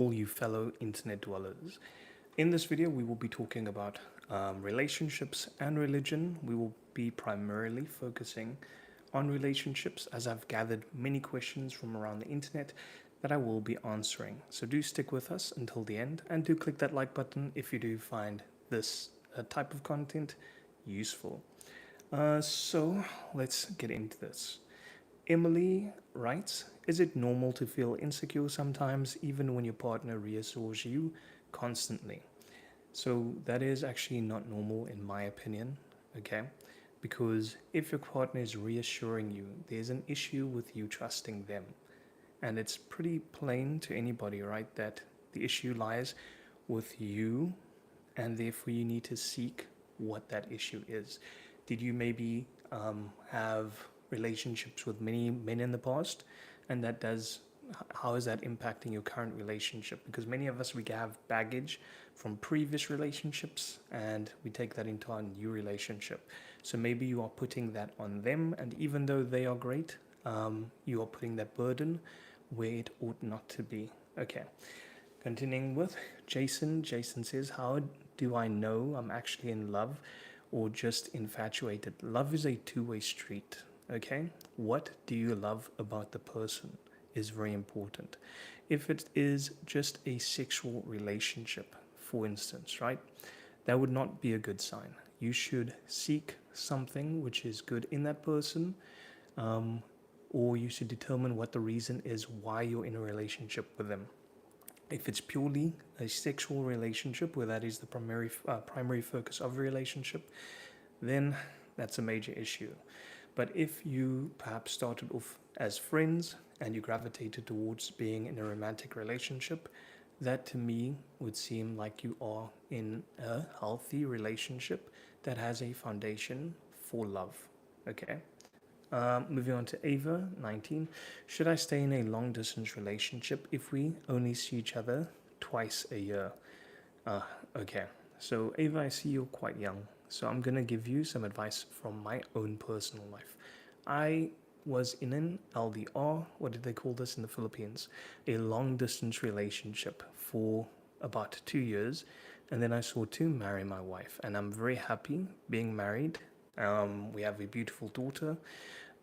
all you fellow internet dwellers. In this video, we will be talking about relationships and religion. We will be primarily focusing on relationships as I've gathered many questions from around the internet that I will be answering. So do stick with us until the end and do click that like button if you do find this type of content useful. So let's get into this. Emily writes, is it normal to feel insecure sometimes, even when your partner reassures you constantly? So, that is actually not normal, in my opinion, okay? Because if your partner is reassuring you, there's an issue with you trusting them. And it's pretty plain to anybody, right, that the issue lies with you, and therefore you need to seek what that issue is. Did you maybe have relationships with many men in the past, and how is that impacting your current relationship? Because many of us, we have baggage from previous relationships and we take that into our new relationship. So maybe you are putting that on them, and even though they are great, you are putting that burden where it ought not to be. Okay, continuing with Jason. Jason says, how do I know I'm actually in love or just infatuated? Love is a two-way street. Okay, what do you love about the person is very important. If it is just a sexual relationship, for instance, right, that would not be a good sign. You should seek something which is good in that person, or you should determine what the reason is why you're in a relationship with them. If it's purely a sexual relationship where that is the primary focus of a relationship, then that's a major issue. But if you perhaps started off as friends and you gravitated towards being in a romantic relationship, that to me would seem like you are in a healthy relationship that has a foundation for love. Okay. Moving on to Ava, 19. Should I stay in a long distance relationship if we only see each other twice a year? Okay. So, Ava, I see you're quite young. So, I'm going to give you some advice from my own personal life. I was in an LDR, what did they call this in the Philippines? A long distance relationship for about 2 years. And then I sought to marry my wife. And I'm very happy being married. We have a beautiful daughter,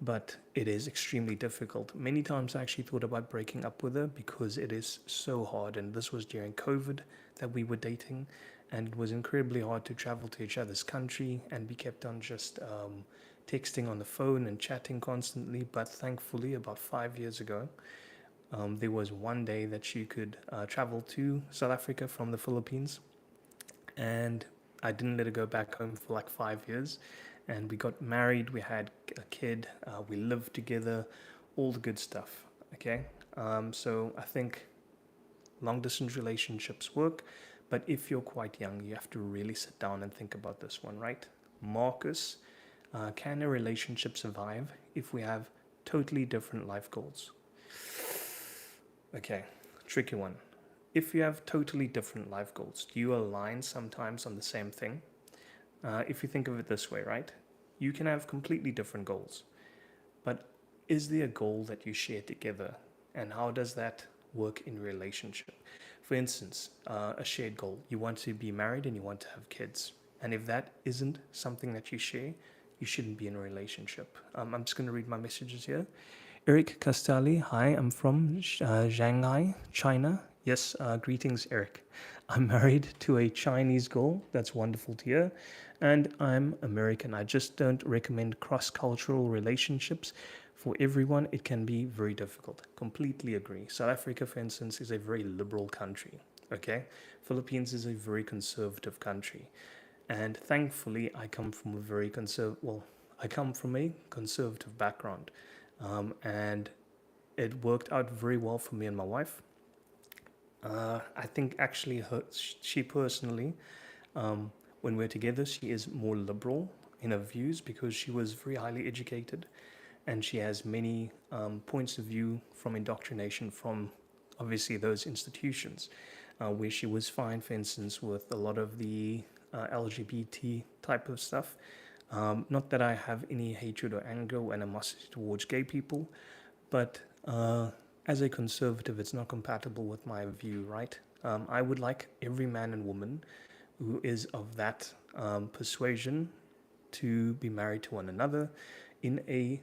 but it is extremely difficult. Many times I actually thought about breaking up with her because it is so hard. And this was during COVID that we were dating, and it was incredibly hard to travel to each other's country, and we kept on just texting on the phone and chatting constantly. But thankfully, about 5 years ago, there was one day that she could travel to South Africa from the Philippines, and I didn't let her go back home for like 5 years. And we got married, we had a kid, we lived together, all the good stuff. Okay, so I think long distance relationships work, but if you're quite young, you have to really sit down and think about this one, right? Marcus, can a relationship survive if we have totally different life goals? Okay, tricky one. If you have totally different life goals, do you align sometimes on the same thing? If you think of it this way, right? You can have completely different goals, but is there a goal that you share together? And how does that work in a relationship? For instance, a shared goal. You want to be married and you want to have kids. And if that isn't something that you share, you shouldn't be in a relationship. I'm just going to read my messages here. Eric Castali, hi, I'm from Shanghai, China. Yes, greetings, Eric. I'm married to a Chinese girl. That's wonderful to hear. And I'm American. I just don't recommend cross cultural relationships. For everyone, it can be very difficult. Completely agree. South Africa, for instance, is a very liberal country. Okay? Philippines is a very conservative country. And thankfully, I come from I come from a conservative background. And it worked out very well for me and my wife. I think actually she personally, when we're together, she is more liberal in her views because she was very highly educated, and she has many points of view from indoctrination from obviously those institutions, where she was fine, for instance, with a lot of the LGBT type of stuff. Not that I have any hatred or anger or animosity towards gay people, but As a conservative, it's not compatible with my view, right? I would like every man and woman who is of that persuasion to be married to one another in a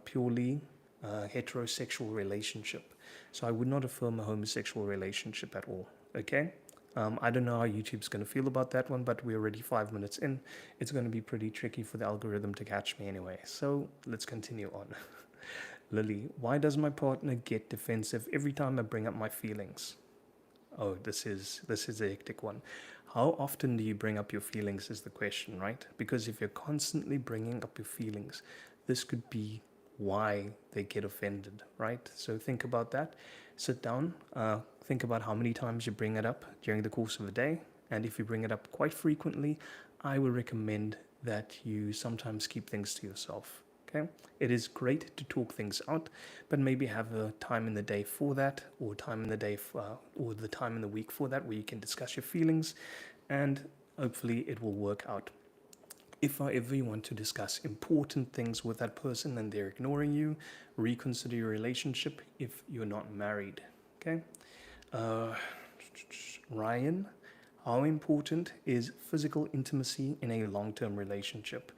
purely heterosexual relationship. So I would not affirm a homosexual relationship at all. Okay? I don't know how YouTube's going to feel about that one, but we're already 5 minutes in. It's going to be pretty tricky for the algorithm to catch me anyway. So let's continue on. Lily, why does my partner get defensive every time I bring up my feelings? Oh, this is a hectic one. How often do you bring up your feelings is the question, right? Because if you're constantly bringing up your feelings, this could be why they get offended, right? So think about that. Sit down, think about how many times you bring it up during the course of a day. And if you bring it up quite frequently, I would recommend that you sometimes keep things to yourself. Okay, it is great to talk things out, but maybe have a time in the day for that, or time in the day or the time in the week for that, where you can discuss your feelings, and hopefully it will work out. If however you want to discuss important things with that person and they're ignoring you, reconsider your relationship if you're not married. Okay, uh, Ryan, how important is physical intimacy in a long-term relationship?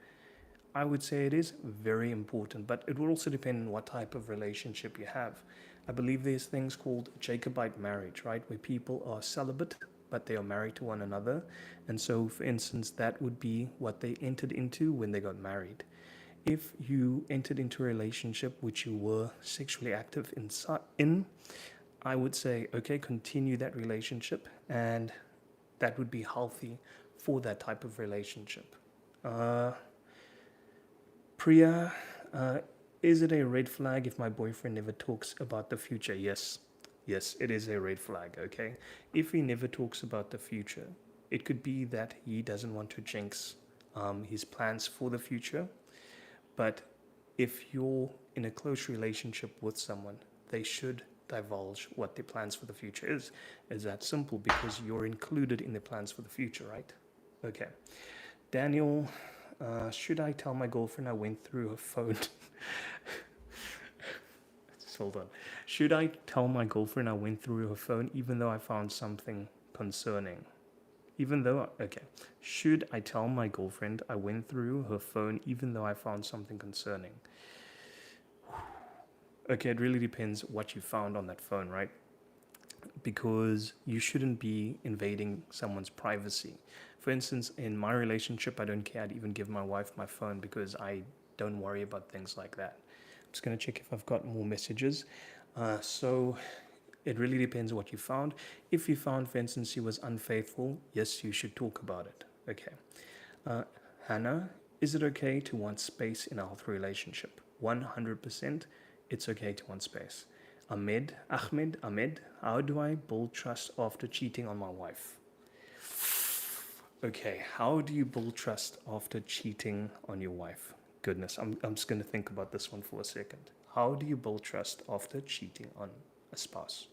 I would say it is very important, but it will also depend on what type of relationship you have. I believe there's things called Jacobite marriage, right, where people are celibate but they are married to one another. And so, for instance, that would be what they entered into when they got married. If you entered into a relationship which you were sexually active in, I would say, okay, continue that relationship, and that would be healthy for that type of relationship. Uh, Priya, is it a red flag if my boyfriend never talks about the future? Yes. Yes, it is a red flag, okay? If he never talks about the future, it could be that he doesn't want to jinx his plans for the future. But if you're in a close relationship with someone, they should divulge what their plans for the future is. It's that simple because you're included in the plans for the future, right? Okay. Daniel, should I tell my girlfriend I went through her phone? Just hold on. Should I tell my girlfriend I went through her phone even though I found something concerning? Okay. Should I tell my girlfriend I went through her phone even though I found something concerning? Okay, it really depends what you found on that phone, right? Because you shouldn't be invading someone's privacy. For instance, in my relationship, I don't care. I'd even give my wife my phone because I don't worry about things like that. I'm just going to check if I've got more messages. So it really depends what you found. If you found, for instance, he was unfaithful, yes, you should talk about it. Okay. Hannah, is it okay to want space in a healthy relationship? 100%, it's okay to want space. Ahmed, how do I build trust after cheating on my wife? Okay, how do you build trust after cheating on your wife? Goodness, I'm just going to think about this one for a second. How do you build trust after cheating on a spouse?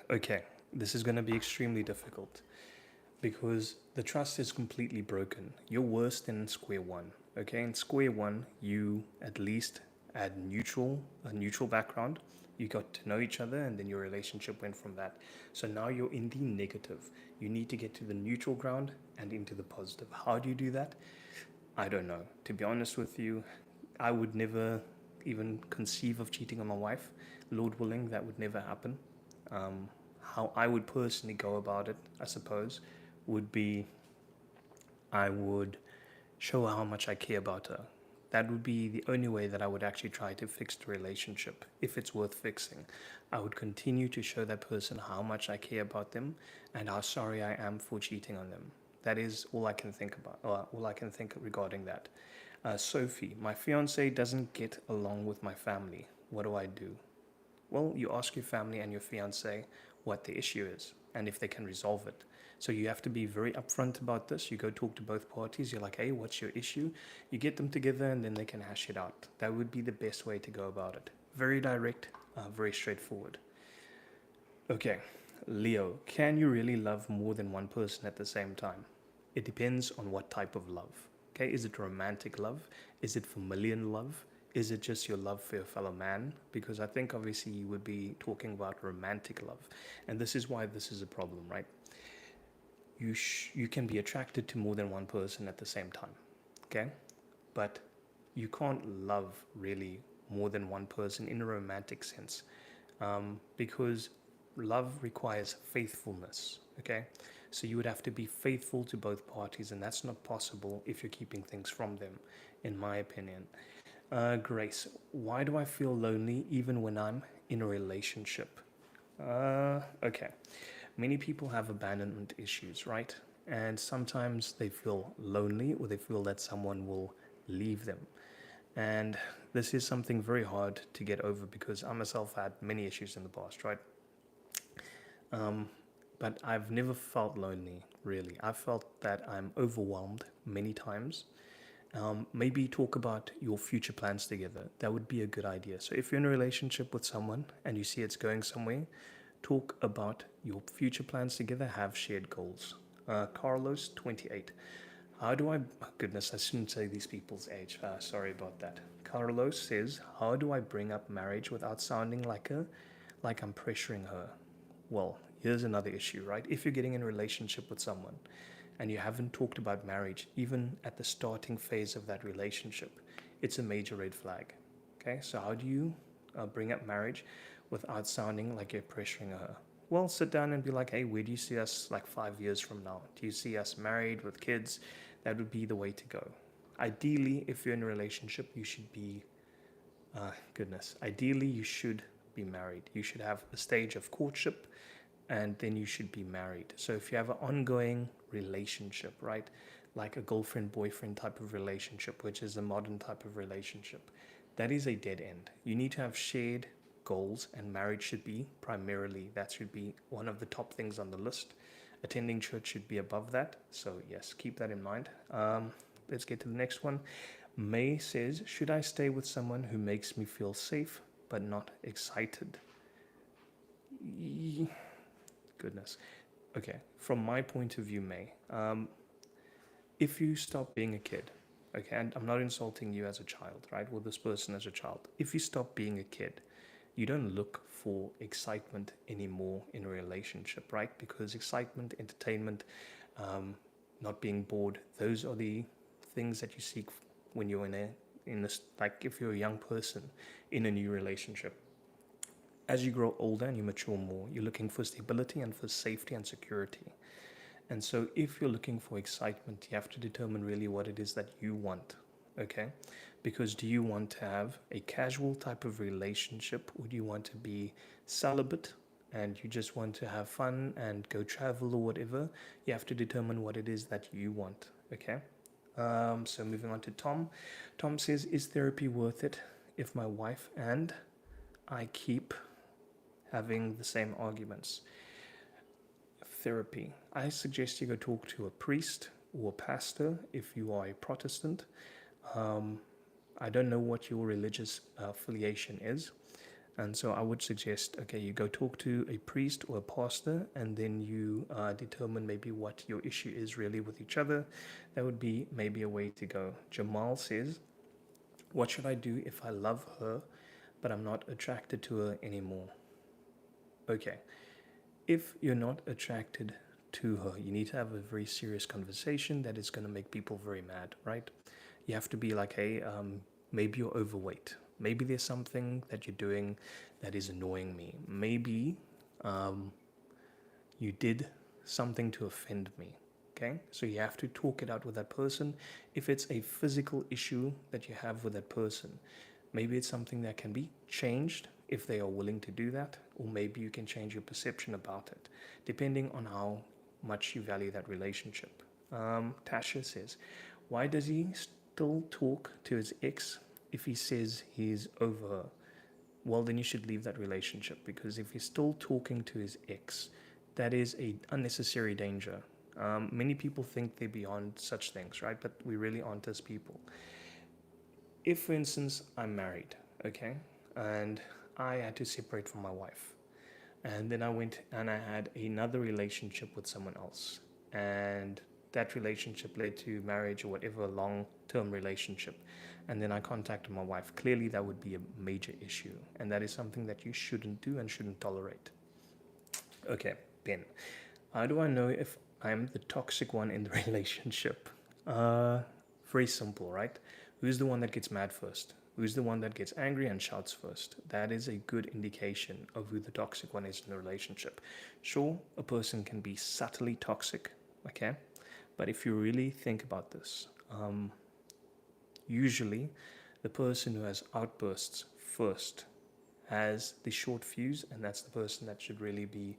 Okay, this is going to be extremely difficult because the trust is completely broken. You're worse than square one. Okay, in square one, you at least had a neutral background. You got to know each other, and then your relationship went from that. So now you're in the negative. You need to get to the neutral ground and into the positive. How do you do that? I don't know. To be honest with you, I would never even conceive of cheating on my wife. Lord willing, that would never happen. How I would personally go about it, I suppose, would be I would show her how much I care about her. That would be the only way that I would actually try to fix the relationship, if it's worth fixing. I would continue to show that person how much I care about them and how sorry I am for cheating on them. That is all I can think about, or all I can think regarding that. Sophie, my fiance doesn't get along with my family. What do I do? Well, you ask your family and your fiance what the issue is and if they can resolve it. So you have to be very upfront about this. You go talk to both parties. You're like, hey, what's your issue? You get them together and then they can hash it out. That would be the best way to go about it. Very direct, very straightforward. Okay, Leo, can you really love more than one person at the same time? It depends on what type of love. Okay, is it romantic love? Is it familial love? is it just your love for your fellow man? Because I think obviously you would be talking about romantic love, and this is why this is a problem, right? You can be attracted to more than one person at the same time, okay? But you can't love really more than one person in a romantic sense, because love requires faithfulness, okay? So you would have to be faithful to both parties, and that's not possible if you're keeping things from them, in my opinion. Grace, why do I feel lonely even when I'm in a relationship? Okay. Many people have abandonment issues, right? And sometimes they feel lonely or they feel that someone will leave them. And this is something very hard to get over because I myself had many issues in the past, right? Um, but I've never felt lonely, really. I've felt that I'm overwhelmed many times. Maybe talk about your future plans together. That would be a good idea. So if you're in a relationship with someone and you see it's going somewhere, talk about your future plans together, have shared goals. Carlos, 28. How do I, oh goodness, I shouldn't say these people's age. Sorry about that. Carlos says, how do I bring up marriage without sounding like I'm pressuring her? Well, here's another issue, right? If you're getting in a relationship with someone and you haven't talked about marriage, even at the starting phase of that relationship, it's a major red flag. Okay, so how do you bring up marriage without sounding like you're pressuring her? Well, sit down and be like, hey, where do you see us like 5 years from now? Do you see us married with kids? That would be the way to go. Ideally, if you're in a relationship, you should be, ideally, you should be married. You should have a stage of courtship and then you should be married. So if you have an ongoing relationship, right, like a girlfriend boyfriend type of relationship, which is a modern type of relationship, that is a dead end. You need to have shared goals, and marriage should be primarily, that should be one of the top things on the list. Attending church should be above that. So yes, keep that in mind. Let's get to the next one. May says, should I stay with someone who makes me feel safe but not excited? Goodness. Okay, from my point of view, May, if you stop being a kid, okay, and I'm not insulting you as a child, right, or this person as a child, if you stop being a kid, you don't look for excitement anymore in a relationship, right? Because excitement, entertainment, not being bored, those are the things that you seek when you're in this, like if you're a young person in a new relationship. As you grow older and you mature more, you're looking for stability and for safety and security. And so, if you're looking for excitement, you have to determine really what it is that you want, okay? Because do you want to have a casual type of relationship, or do you want to be celibate and you just want to have fun and go travel or whatever? You have to determine what it is that you want, okay? So, moving on to Tom. Tom says, is therapy worth it if my wife and I keep having the same arguments? Therapy. I suggest you go talk to a priest or a pastor if you are a Protestant. I don't know what your religious affiliation is. And so I would suggest, okay, you go talk to a priest or a pastor, and then you determine maybe what your issue is really with each other. That would be maybe a way to go. Jamal says, what should I do if I love her, but I'm not attracted to her anymore? Okay, if you're not attracted to her, you need to have a very serious conversation that is going to make people very mad, right? You have to be like, hey, maybe you're overweight. Maybe there's something that you're doing that is annoying me. Maybe you did something to offend me. Okay, so you have to talk it out with that person. If it's a physical issue that you have with that person, maybe it's something that can be changed if they are willing to do that, or maybe you can change your perception about it, depending on how much you value that relationship. Tasha says, why does he still talk to his ex if he says he's over her? Well, then you should leave that relationship, because if he's still talking to his ex, that is an unnecessary danger. Many people think they're beyond such things, right? But we really aren't as people. If, for instance, I'm married, okay, and I had to separate from my wife, and then I went and I had another relationship with someone else, and that relationship led to marriage or whatever long-term relationship, and then I contacted my wife, clearly that would be a major issue, and that is something that you shouldn't do and shouldn't tolerate. Okay, Ben, how do I know if I'm the toxic one in the relationship? Uh, Very simple, right? Who's the one that gets mad first? Who's the one that gets angry and shouts first? That is a good indication of who the toxic one is in the relationship. Sure, a person can be subtly toxic, okay? But if you really think about this, usually the person who has outbursts first has the short fuse, and that's the person that should really be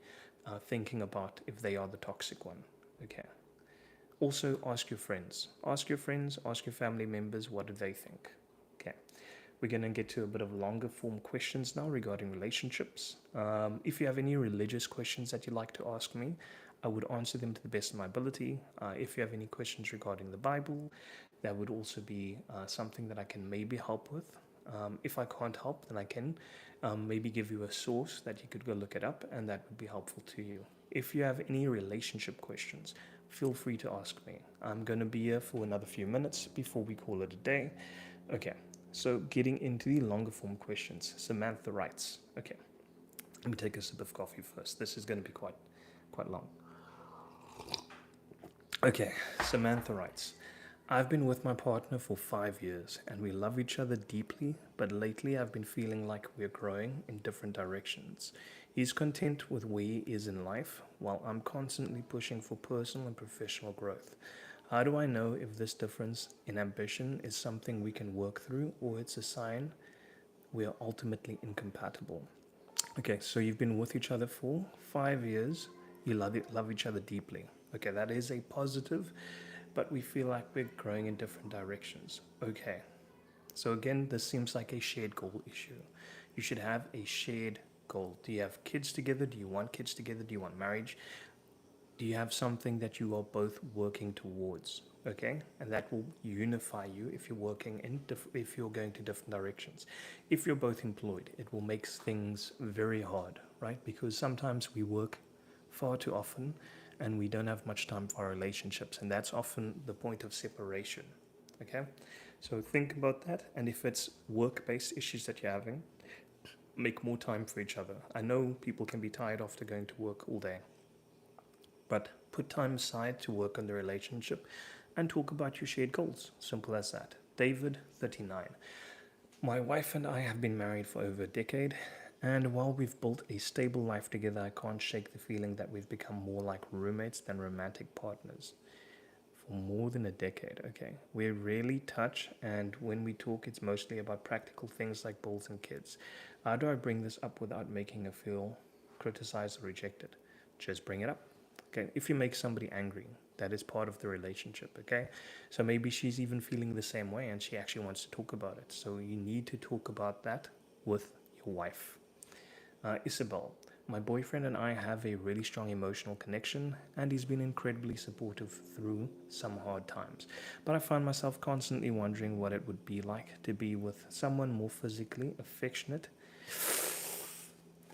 thinking about if they are the toxic one, okay? Also, ask your friends. Ask your friends, ask your family members, what do they think? Okay. We're going to get to a bit of longer form questions now regarding relationships. If you have any religious questions that you'd like to ask me, I would answer them to the best of my ability. If you have any questions regarding the Bible, that would also be something that I can maybe help with. If I can't help, then I can maybe give you a source that you could go look it up, and that would be helpful to you. If you have any relationship questions, feel free to ask me. I'm going to be here for another few minutes before we call it a day. Okay, so getting into the longer form questions. Samantha writes, okay, let me take a sip of coffee first. This is going to be quite long. Okay, Samantha writes, I've been with my partner for 5 years and we love each other deeply, but lately I've been feeling like we're growing in different directions. He's content with where he is in life, while I'm constantly pushing for personal and professional growth. How do I know if this difference in ambition is something we can work through or it's a sign we are ultimately incompatible? Okay, so you've been with each other for 5 years, you love each other deeply. Okay, that is a positive, but we feel like we're growing in different directions. Okay, so again, this seems like a shared goal issue. You should have a shared goal. Do you have kids together? Do you want kids together? Do you want marriage? Do you have something that you are both working towards? Okay, and that will unify you if you're working in if you're going to different directions. If you're both employed, it will make things very hard, right? Because sometimes we work far too often and we don't have much time for our relationships, and that's often the point of separation. Okay, so think about that, and if it's work-based issues that you're having, make more time for each other. I know people can be tired after going to work all day, but put time aside to work on the relationship and talk about your shared goals. Simple as that. David, 39. My wife and I have been married for over a decade, and while we've built a stable life together, I can't shake the feeling that we've become more like roommates than romantic partners. For more than a decade, okay. We rarely touch, and when we talk, it's mostly about practical things like bills and kids. How do I bring this up without making her feel criticized or rejected? Just bring it up. Okay, if you make somebody angry, that is part of the relationship, okay? So maybe she's even feeling the same way and she actually wants to talk about it. So you need to talk about that with your wife. Isabel, my boyfriend and I have a really strong emotional connection, and he's been incredibly supportive through some hard times. But I find myself constantly wondering what it would be like to be with someone more physically affectionate.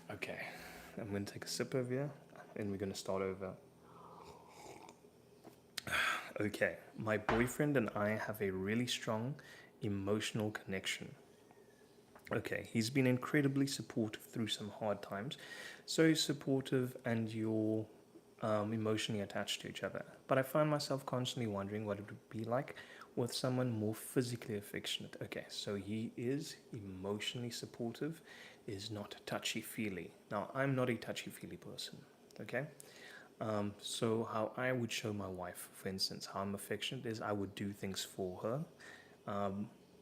Okay, I'm going to take a sip over here and we're going to start over. Okay, my boyfriend and I have a really strong emotional connection. Okay, he's been incredibly supportive through some hard times. So supportive, and you're emotionally attached to each other. But I find myself constantly wondering what it would be like with someone more physically affectionate. Okay, so he is emotionally supportive, is not touchy feely. Now, I'm not a touchy feely person, okay? So how I would show my wife, for instance, how I'm affectionate is I would do things for her,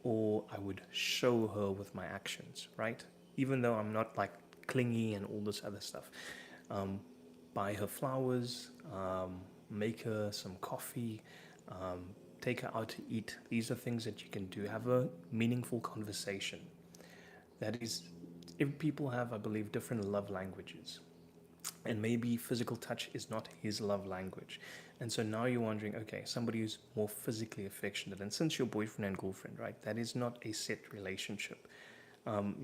or I would show her with my actions, right? Even though I'm not like clingy and all this other stuff. Buy her flowers, make her some coffee, um, take her out to eat. These are things that you can do. Have a meaningful conversation. That is, if people have, I believe, different love languages, and maybe physical touch is not his love language. And so now you're wondering, okay, somebody who's more physically affectionate, and since you're boyfriend and girlfriend, right, that is not a set relationship.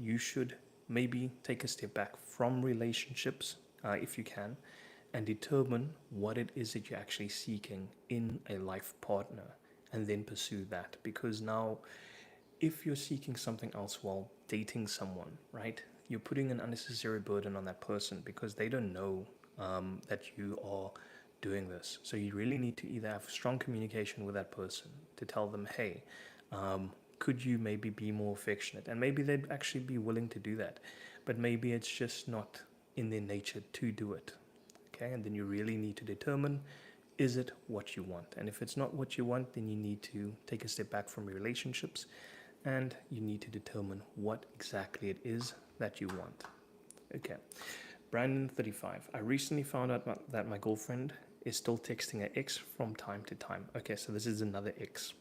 You should maybe take a step back from relationships if you can, and determine what it is that you're actually seeking in a life partner, and then pursue that. Because now, if you're seeking something else while dating someone, right, you're putting an unnecessary burden on that person because they don't know that you are doing this. So you really need to either have strong communication with that person to tell them, hey, could you maybe be more affectionate? And maybe they'd actually be willing to do that, but maybe it's just not in their nature to do it. Okay, and then you really need to determine, is it what you want? And if it's not what you want, then you need to take a step back from relationships and you need to determine what exactly it is that you want. Okay, Brandon 35. I recently found out that my girlfriend is still texting her ex from time to time. Okay, so this is another ex.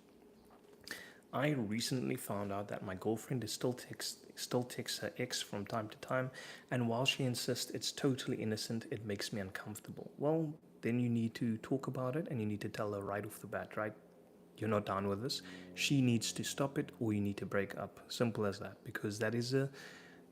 I recently found out that my girlfriend is still texts her ex from time to time, and while she insists it's totally innocent, it makes me uncomfortable. Well, then you need to talk about it and you need to tell her right off the bat, right? You're not down with this. She needs to stop it, or you need to break up. Simple as that, because that is a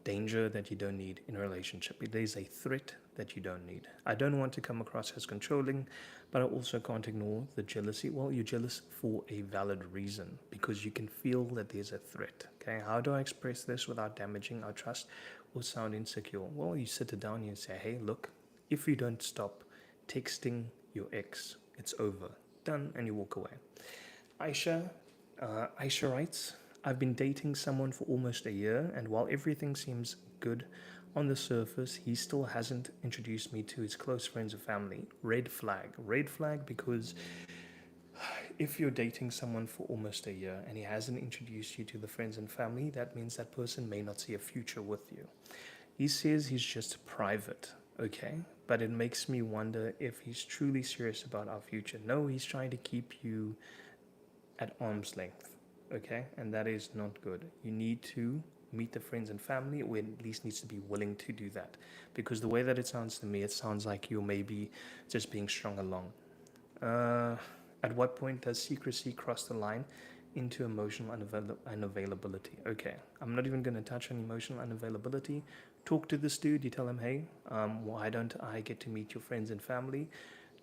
danger that you don't need in a relationship. It is a threat that you don't need. I don't want to come across as controlling, but I also can't ignore the jealousy. Well, you're jealous for a valid reason because you can feel that there's a threat. Okay, how do I express this without damaging our trust or sound insecure? Well, you sit it down and you say, hey, look, if you don't stop texting your ex, it's over. Done, and you walk away. Aisha writes, I've been dating someone for almost a year, and while everything seems good on the surface, he still hasn't introduced me to his close friends or family. Red flag. Red flag, because if you're dating someone for almost a year and he hasn't introduced you to the friends and family, that means that person may not see a future with you. He says he's just private, okay? But it makes me wonder if he's truly serious about our future. No, he's trying to keep you at arm's length, okay? And that is not good. You need to meet the friends and family, or at least needs to be willing to do that. Because the way that it sounds to me, it sounds like you're maybe just being strung along. At what point does secrecy cross the line into emotional unavailability? Okay, I'm not even going to touch on emotional unavailability. Talk to this dude. You tell him, hey, why don't I get to meet your friends and family?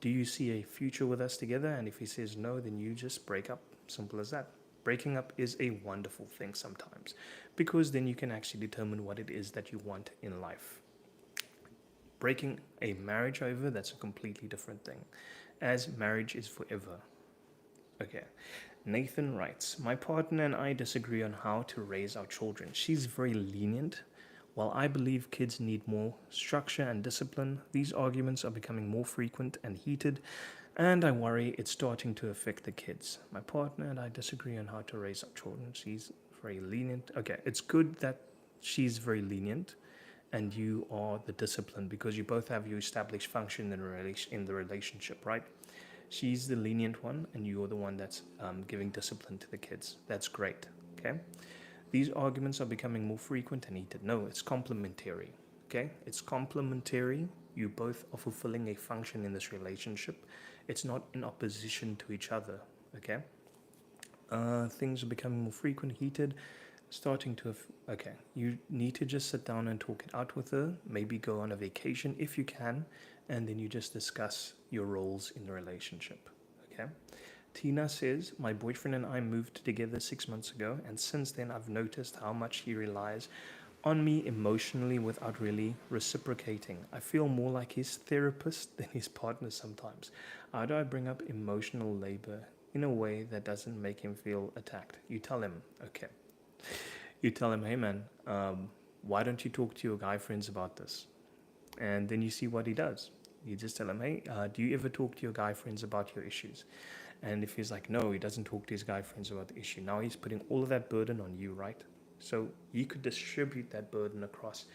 Do you see a future with us together? And if he says no, then you just break up. Simple as that. Breaking up is a wonderful thing sometimes, because then you can actually determine what it is that you want in life. Breaking a marriage over, that's a completely different thing, as marriage is forever. Okay. Nathan writes, my partner and I disagree on how to raise our children. She's very lenient. While I believe kids need more structure and discipline, these arguments are becoming more frequent and heated, and I worry it's starting to affect the kids. My partner and I disagree on how to raise our children. She's very lenient. Okay, it's good that she's very lenient and you are the discipline, because you both have your established function in the relationship, right? She's the lenient one and you're the one that's giving discipline to the kids. That's great, okay? These arguments are becoming more frequent and heated. No, it's complementary, okay? It's complementary. You both are fulfilling a function in this relationship. It's not in opposition to each other, okay? Things are becoming more frequent, heated, starting to... Okay, you need to just sit down and talk it out with her. Maybe go on a vacation if you can, and then you just discuss your roles in the relationship, okay? Tina says, my boyfriend and I moved together 6 months ago, and since then I've noticed how much he relies on me emotionally without really reciprocating. I feel more like his therapist than his partner sometimes. How do I bring up emotional labor in a way that doesn't make him feel attacked? You tell him, okay. You tell him, hey man, why don't you talk to your guy friends about this? And then you see what he does. You just tell him, hey, do you ever talk to your guy friends about your issues? And if he's like, no, he doesn't talk to his guy friends about the issue, now he's putting all of that burden on you, right? So he could distribute that burden across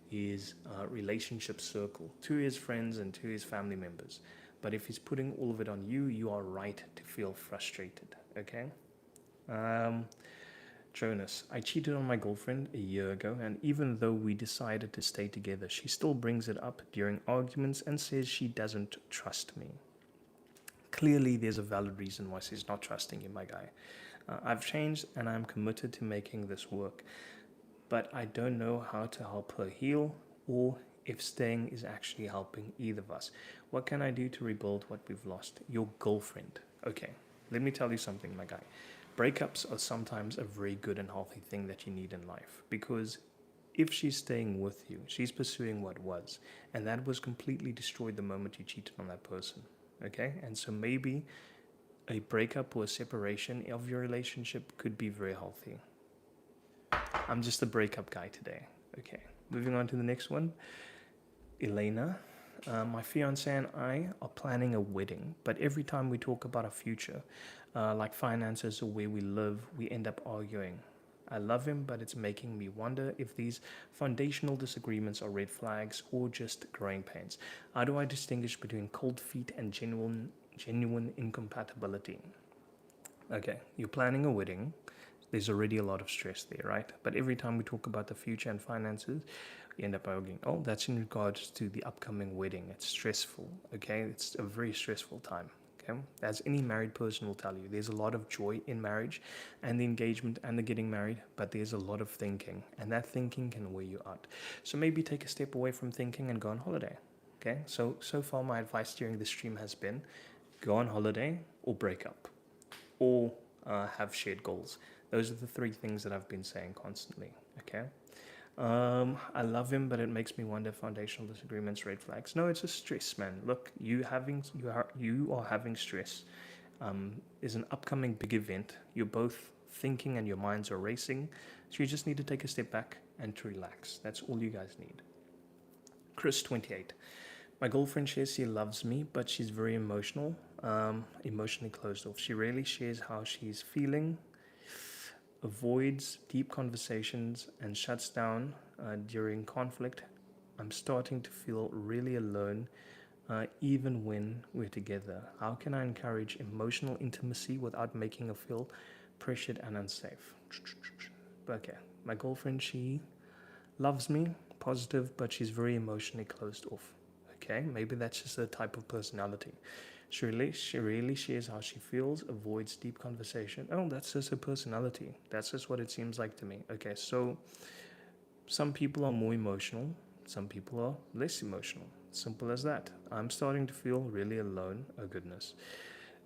his relationship circle to his friends and to his family members. But if he's putting all of it on you, you are right to feel frustrated, okay? Jonas, I cheated on my girlfriend a year ago, and even though we decided to stay together, she still brings it up during arguments and says she doesn't trust me. Clearly, there's a valid reason why she's not trusting you, my guy. I've changed and I'm committed to making this work, but I don't know how to help her heal or if staying is actually helping either of us. What can I do to rebuild what we've lost? Your girlfriend. Okay, let me tell you something, my guy. Breakups are sometimes a very good and healthy thing that you need in life, because if she's staying with you, she's pursuing what was, and that was completely destroyed the moment you cheated on that person. Okay, and so maybe a breakup or a separation of your relationship could be very healthy. I'm just a breakup guy today. Okay, moving on to the next one. Elena, my fiance and I are planning a wedding, but every time we talk about our future, like finances or where we live, we end up arguing. I love him, but it's making me wonder if these foundational disagreements are red flags or just growing pains. How do I distinguish between cold feet and genuine incompatibility? Okay, you're planning a wedding. There's already a lot of stress there, right? But every time we talk about the future and finances, we end up arguing. Oh, that's in regards to the upcoming wedding. It's stressful, okay? It's a very stressful time, okay? As any married person will tell you, there's a lot of joy in marriage and the engagement and the getting married, but there's a lot of thinking, and that thinking can wear you out. So maybe take a step away from thinking and go on holiday, okay? So far, my advice during this stream has been go on holiday or break up or have shared goals. Those are the three things that I've been saying constantly, okay? I love him, but it makes me wonder foundational disagreements, red flags. No, it's a stress, man. Look, you are having stress. Is an upcoming big event. You're both thinking and your minds are racing. So you just need to take a step back and to relax. That's all you guys need. Chris 28. My girlfriend shares she loves me, but she's very emotional, emotionally closed off. She rarely shares how she's feeling, avoids deep conversations, and shuts down during conflict. I'm starting to feel really alone, even when we're together. How can I encourage emotional intimacy without making her feel pressured and unsafe? Okay, my girlfriend, she loves me, positive, but she's very emotionally closed off. Okay, maybe that's just a type of personality. She really shares how she feels, avoids deep conversation. Oh, that's just her personality. That's just what it seems like to me. Okay, so some people are more emotional, some people are less emotional. Simple as that. I'm starting to feel really alone. Oh, goodness.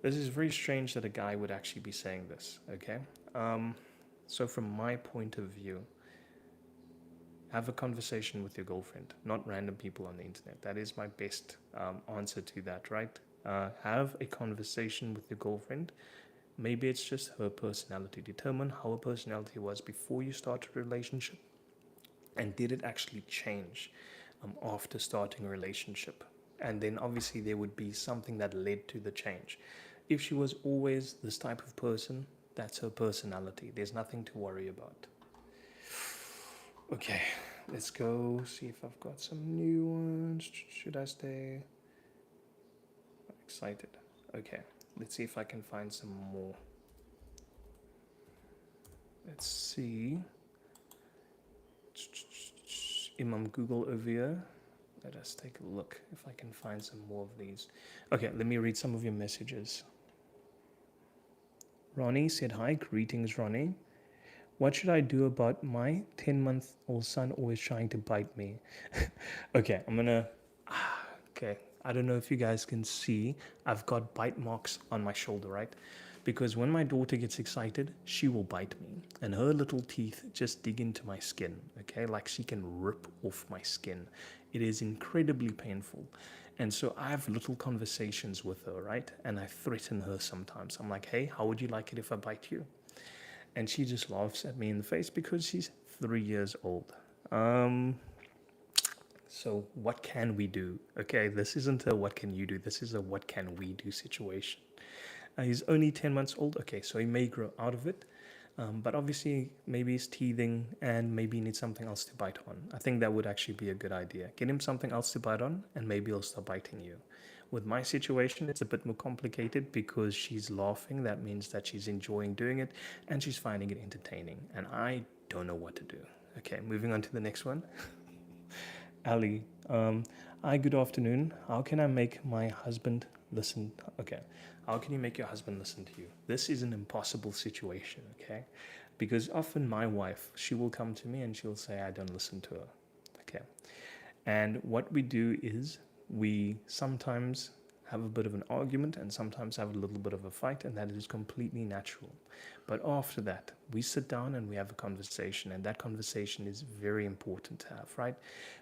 This is very strange that a guy would actually be saying this, okay? So, from my point of view, have a conversation with your girlfriend, not random people on the internet. That is my best answer to that, right? Have a conversation with your girlfriend. Maybe it's just her personality. Determine how her personality was before you started a relationship, and did it actually change after starting a relationship? And then obviously there would be something that led to the change. If she was always this type of person, that's her personality. There's nothing to worry about. Okay, let's go see if I've got some new ones. Should I stay? I'm excited. Okay, let's see if I can find some more. Let's see. Imam Google over here. Let us take a look if I can find some more of these. Okay, let me read some of your messages. Ronnie said hi. Greetings, Ronnie. What should I do about my 10-month-old son always trying to bite me? Okay, okay, I don't know if you guys can see. I've got bite marks on my shoulder, right? Because when my daughter gets excited, she will bite me. And her little teeth just dig into my skin, okay? Like she can rip off my skin. It is incredibly painful. And so I have little conversations with her, right? And I threaten her sometimes. I'm like, hey, how would you like it if I bite you? And she just laughs at me in the face because she's 3 years old. So what can we do? Okay, this isn't a what can you do, this is a what can we do situation. He's only 10 months old. Okay, so he may grow out of it. But obviously, maybe he's teething and maybe he needs something else to bite on. I think that would actually be a good idea. Get him something else to bite on and maybe he'll stop biting you. With my situation, it's a bit more complicated because she's laughing. That means that she's enjoying doing it and she's finding it entertaining. And I don't know what to do. Okay, moving on to the next one. Ali, hi, good afternoon. How can I make my husband listen? Okay, how can you make your husband listen to you? This is an impossible situation, okay? Because often my wife, she will come to me and she'll say, I don't listen to her, okay? And what we do is we sometimes have a bit of an argument and sometimes have a little bit of a fight, and that is completely natural. But after that, we sit down and we have a conversation, and that conversation is very important to have, right?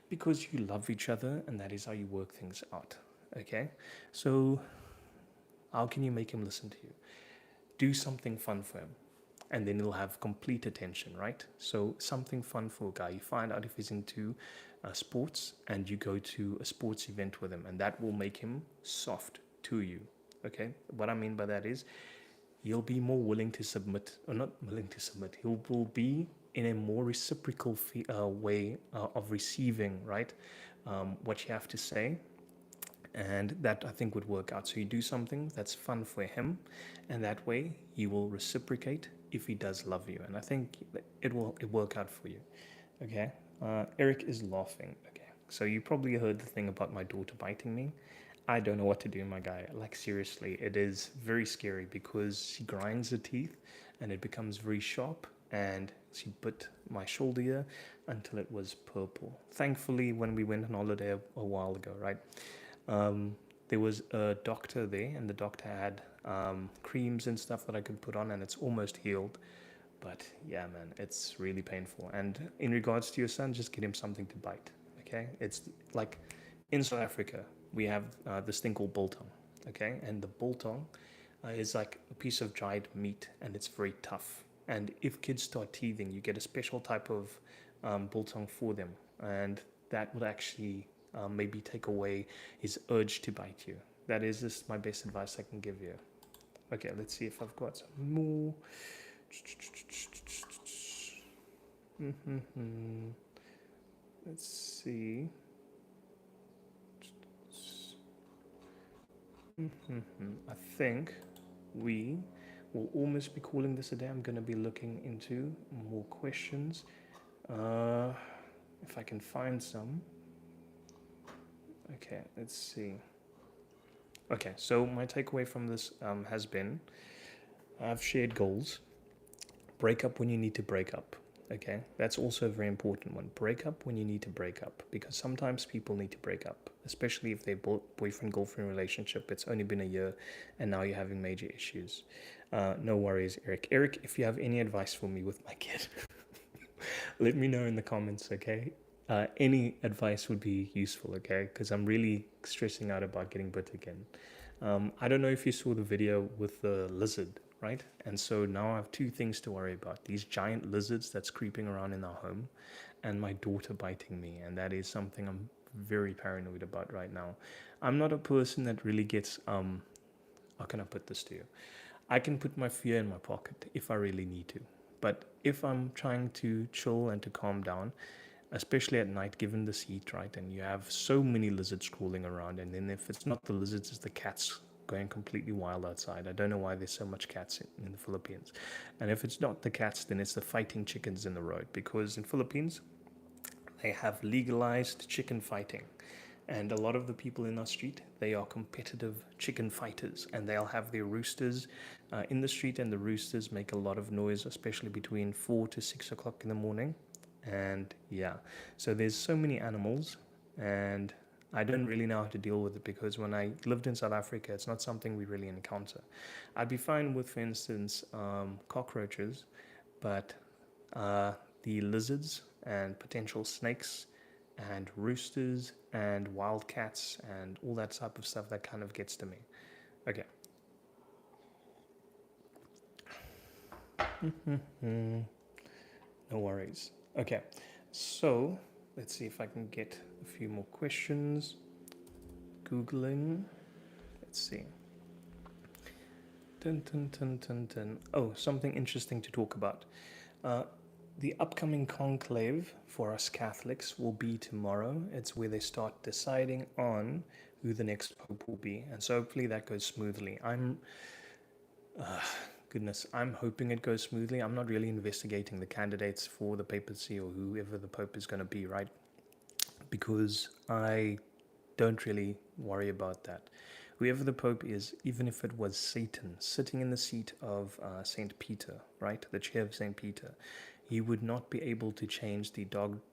Because you love each other, and that is how you work things out. Okay? So, how can you make him listen to you? Do something fun for him, and then he'll have complete attention, right? So something fun for a guy. You find out if he's into sports, and you go to a sports event with him, and that will make him soft to you. Okay, what I mean by that is he'll be more willing to submit, or not willing to submit. He will be in a more reciprocal way of receiving, right? What you have to say, and that I think would work out. So you do something that's fun for him, and that way he will reciprocate if he does love you, and I think it work out for you. Okay. Eric is laughing. Okay, so you probably heard the thing about my daughter biting me. I don't know what to do, my guy. Like, seriously, it is very scary because she grinds her teeth and it becomes very sharp, and she bit my shoulder here until it was purple. Thankfully, when we went on holiday a while ago, right, there was a doctor there, and the doctor had creams and stuff that I could put on, and it's almost healed. But yeah, man, it's really painful. And in regards to your son, just get him something to bite. Okay, it's like in South Africa we have this thing called biltong. Okay, and the biltong is like a piece of dried meat, and it's very tough. And if kids start teething, you get a special type of biltong for them, and that would actually maybe take away his urge to bite you. That is just my best advice I can give you. Okay, let's see if I've got some more. Mm-hmm. Let's see. Mm-hmm. I think we will almost be calling this a day. I'm going to be looking into more questions. If I can find some. Okay, let's see. Okay, so my takeaway from this has been I've shared goals. Break up when you need to break up. Okay, that's also a very important one. Break up when you need to break up, because sometimes people need to break up, especially if they're boyfriend girlfriend relationship. It's only been a year, and now you're having major issues. No worries, Eric. Eric, if you have any advice for me with my kid, let me know in the comments. Okay, any advice would be useful. Okay, because I'm really stressing out about getting bit again. I don't know if you saw the video with the lizard, right? And so now I have two things to worry about: these giant lizards that's creeping around in our home, and my daughter biting me. And that is something I'm very paranoid about right now. I'm not a person that really gets, how can I put this to you? I can put my fear in my pocket if I really need to. But if I'm trying to chill and to calm down, especially at night, given this heat, right? And you have so many lizards crawling around, and then if it's not the lizards, it's the cats going completely wild outside. I don't know why there's so much cats in the Philippines. And if it's not the cats, then it's the fighting chickens in the road, because in Philippines they have legalized chicken fighting. And a lot of the people in our street, they are competitive chicken fighters, and they'll have their roosters in the street, and the roosters make a lot of noise, especially between 4 to 6 o'clock in the morning. And yeah, so there's so many animals, and I don't really know how to deal with it, because when I lived in South Africa, it's not something we really encounter. I'd be fine with, for instance, cockroaches, but the lizards and potential snakes and roosters and wildcats and all that type of stuff, that kind of gets to me. Okay. No worries. Okay, so let's see if I can get a few more questions. Googling. Let's see. Dun, dun, dun, dun, dun. Oh, something interesting to talk about. The upcoming conclave for us Catholics will be tomorrow. It's where they start deciding on who the next pope will be, and so hopefully that goes smoothly. I'm hoping it goes smoothly. I'm not really investigating the candidates for the papacy or whoever the pope is going to be, right? Because I don't really worry about that. Whoever the pope is, even if it was Satan sitting in the seat of Saint Peter, right, the chair of Saint Peter, he would not be able to change the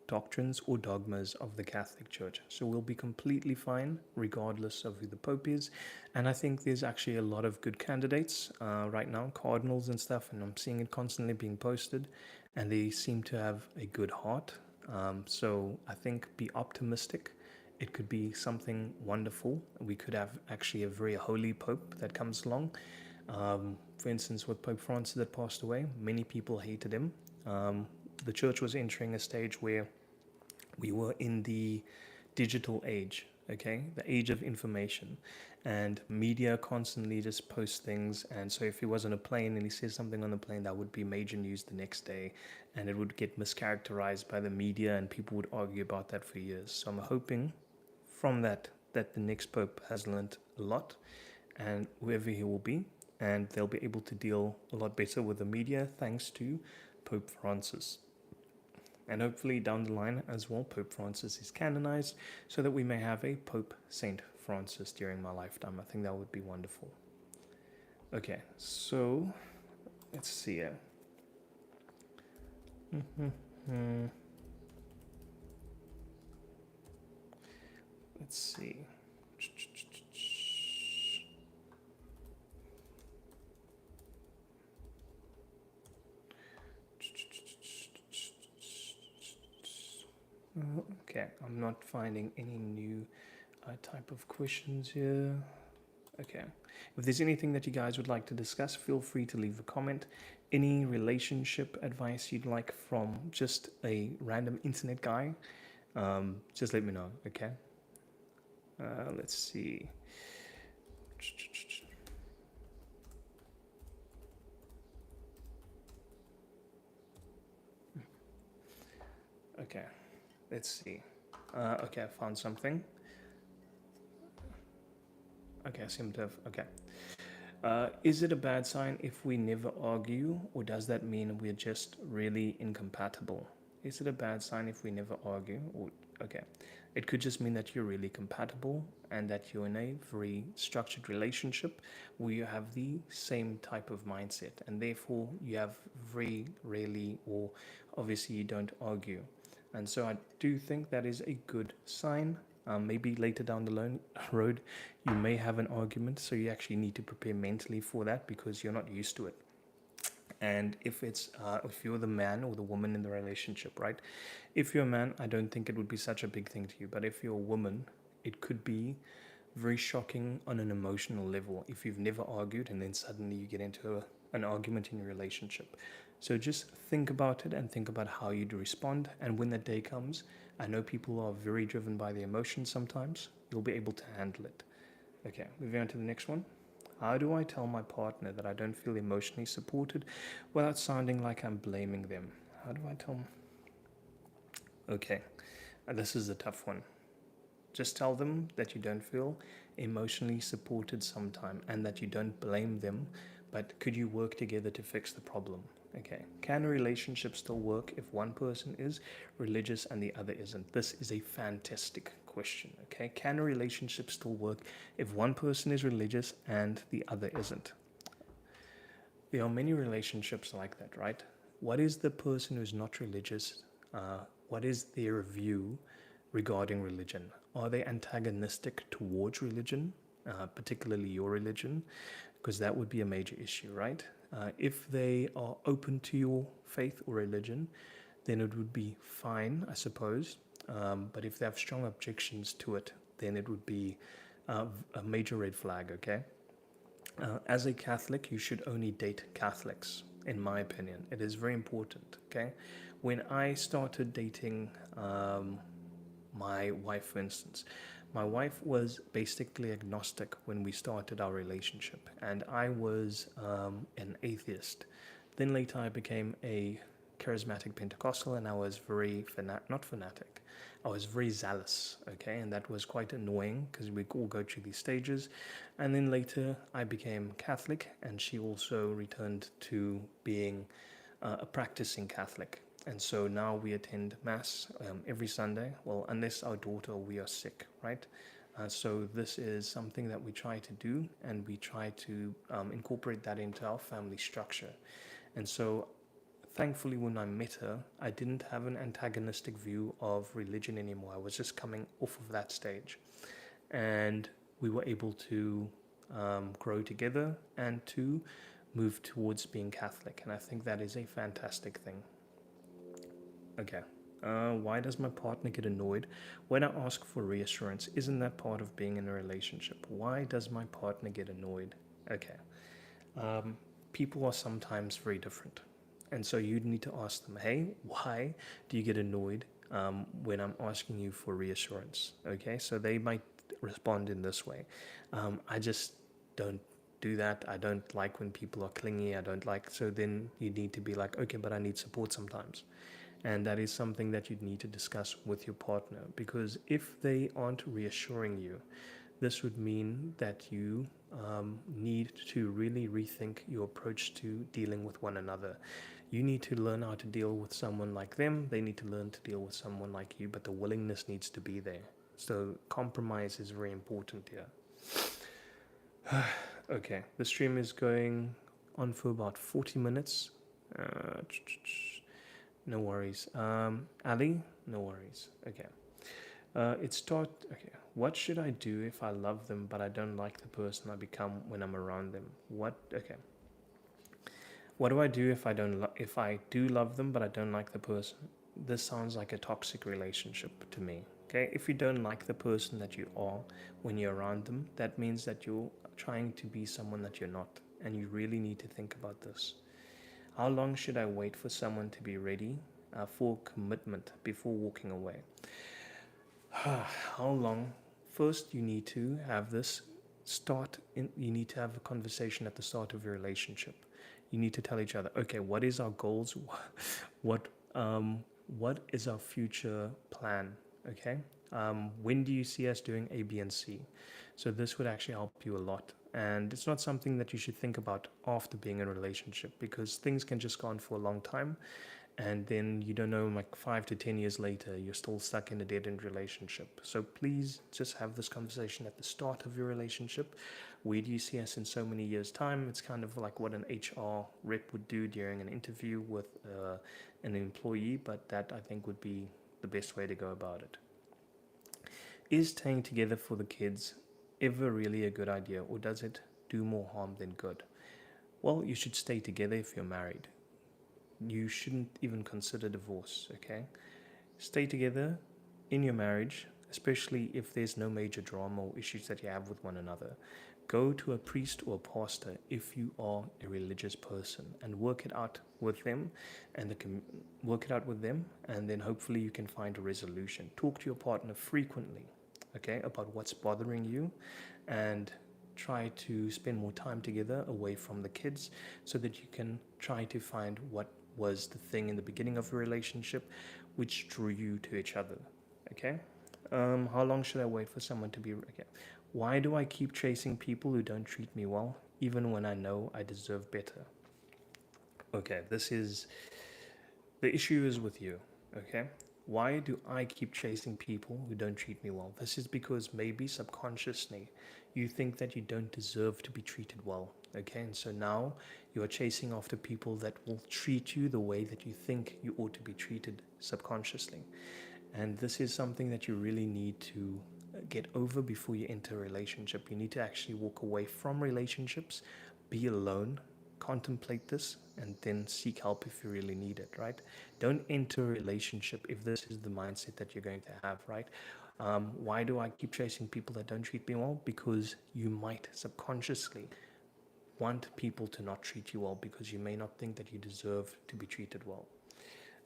doctrines or dogmas of the Catholic Church. So we'll be completely fine regardless of who the Pope is. And I think there's actually a lot of good candidates right now, cardinals and stuff, and I'm seeing it constantly being posted, and they seem to have a good heart. So I think be optimistic. It could be something wonderful. We could have actually a very holy Pope that comes along. For instance, with Pope Francis that passed away, many people hated him. The church was entering a stage where we were in the digital age, okay, the age of information, and media constantly just posts things. And so if he was on a plane and he says something on the plane, that would be major news the next day, and it would get mischaracterized by the media, and people would argue about that for years. So I'm hoping from that the next pope has learned a lot, and whoever he will be, and they'll be able to deal a lot better with the media thanks to Pope Francis. And hopefully down the line as well, Pope Francis is canonized so that we may have a Pope Saint Francis during my lifetime. I think that would be wonderful. Okay, so let's see here. Let's see. Okay, I'm not finding any new type of questions here. Okay, if there's anything that you guys would like to discuss, feel free to leave a comment. Any relationship advice you'd like from just a random internet guy, just let me know, okay? Let's see. Okay, let's see. Okay, I found something. Okay, I seem to have. Okay. Is it a bad sign if we never argue, or does that mean we're just really incompatible? Is it a bad sign if we never argue? Or, okay, it could just mean that you're really compatible and that you're in a very structured relationship where you have the same type of mindset, and therefore you have very rarely, or obviously you don't argue. And so I do think that is a good sign. Maybe later down the road, you may have an argument, so you actually need to prepare mentally for that because you're not used to it. And if you're the man or the woman in the relationship, right? If you're a man, I don't think it would be such a big thing to you. But if you're a woman, it could be very shocking on an emotional level if you've never argued and then suddenly you get into an argument in your relationship. So just think about it and think about how you'd respond. And when that day comes, I know people are very driven by the emotions sometimes. You'll be able to handle it. Okay, moving on to the next one. How do I tell my partner that I don't feel emotionally supported without sounding like I'm blaming them? How do I tell them? Okay, this is a tough one. Just tell them that you don't feel emotionally supported sometime and that you don't blame them, but could you work together to fix the problem? Okay, can a relationship still work if one person is religious and the other isn't? This is a fantastic question, okay? Can a relationship still work if one person is religious and the other isn't? There are many relationships like that, right? What is the person who's not religious? What is their view regarding religion? Are they antagonistic towards religion, particularly your religion? Because that would be a major issue, right? If they are open to your faith or religion, then it would be fine, I suppose. But if they have strong objections to it, then it would be a major red flag, okay? As a Catholic, you should only date Catholics, in my opinion. It is very important, okay? When I started dating my wife, for instance, my wife was basically agnostic when we started our relationship, and I was an atheist. Then later I became a charismatic Pentecostal, and I was very not fanatic. I was very zealous, okay, and that was quite annoying because we all go through these stages. And then later I became Catholic, and she also returned to being a practicing Catholic. And so now we attend Mass every Sunday, well, unless our daughter or we are sick, right? So this is something that we try to do, and we try to incorporate that into our family structure. And so thankfully, when I met her, I didn't have an antagonistic view of religion anymore. I was just coming off of that stage. And we were able to grow together and to move towards being Catholic. And I think that is a fantastic thing. Okay. Why does my partner get annoyed when I ask for reassurance? Isn't that part of being in a relationship? Why does my partner get annoyed? Okay. Um, People are sometimes very different. And so you need to ask them, hey, why do you get annoyed when I'm asking you for reassurance? Okay. So they might respond in this way. I just don't do that. I don't like when people are clingy. I don't like, so then you need to be like, okay, but I need support sometimes. And that is something that you need to discuss with your partner, because if they aren't reassuring you, this would mean that you need to really rethink your approach to dealing with one another. You need to learn how to deal with someone like them. They need to learn to deal with someone like you, but the willingness needs to be there. So compromise is very important here. Okay, the stream is going on for about 40 minutes. Uh, no worries. Ali, no worries. Okay. Okay. What should I do if I love them but I don't like the person I become when I'm around them? Okay. What do I do if if I do love them but I don't like the person? This sounds like a toxic relationship to me. Okay? If you don't like the person that you are when you're around them, that means that you're trying to be someone that you're not, and you really need to think about this. How long should I wait for someone to be ready for commitment before walking away? How long? First, you need to have this you need to have a conversation at the start of your relationship. You need to tell each other, okay, what is our goals? What what is our future plan? Okay, when do you see us doing A, B, and C? So this would actually help you a lot. And it's not something that you should think about after being in a relationship, because things can just go on for a long time, and then you don't know, like 5 to 10 years later you're still stuck in a dead-end relationship. So please just have this conversation at the start of your relationship. Where do you see us in so many years time? It's kind of like what an HR rep would do during an interview with an employee, but that I think would be the best way to go about it. Is staying together for the kids ever really a good idea, or does it do more harm than good? Well, you should stay together if you're married. You shouldn't even consider divorce, okay? Stay together in your marriage, especially if there's no major drama or issues that you have with one another. Go to a priest or a pastor if you are a religious person, and work it out with them, and work it out with them, and then hopefully you can find a resolution. Talk to your partner frequently, okay, about what's bothering you, and try to spend more time together away from the kids, so that you can try to find what was the thing in the beginning of a relationship which drew you to each other. Okay. How long should I wait for someone to be okay? Why do I keep chasing people who don't treat me well, even when I know I deserve better? Okay, this is the issue is with you. Okay. Why do I keep chasing people who don't treat me well? This is because maybe subconsciously you think that you don't deserve to be treated well. Okay, and so now you are chasing after people that will treat you the way that you think you ought to be treated subconsciously. And this is something that you really need to get over before you enter a relationship. You need to actually walk away from relationships, be alone, contemplate this, and then seek help if you really need it, right? Don't enter a relationship if this is the mindset that you're going to have, right? Why do I keep chasing people that don't treat me well? Because you might subconsciously want people to not treat you well, because you may not think that you deserve to be treated well.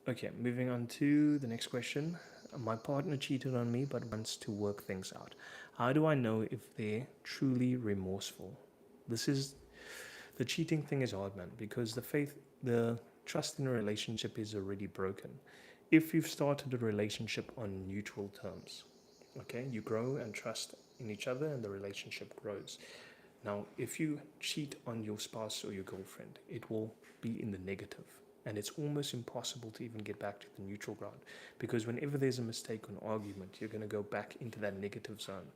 Okay, moving on to the next question. My partner cheated on me but wants to work things out. How do I know if they're truly remorseful? This is the cheating thing is hard, man, because the trust in a relationship is already broken. If you've started a relationship on neutral terms, okay, you grow and trust in each other and the relationship grows. Now, if you cheat on your spouse or your girlfriend, it will be in the negative. And it's almost impossible to even get back to the neutral ground, because whenever there's a mistake or an argument, you're going to go back into that negative zone.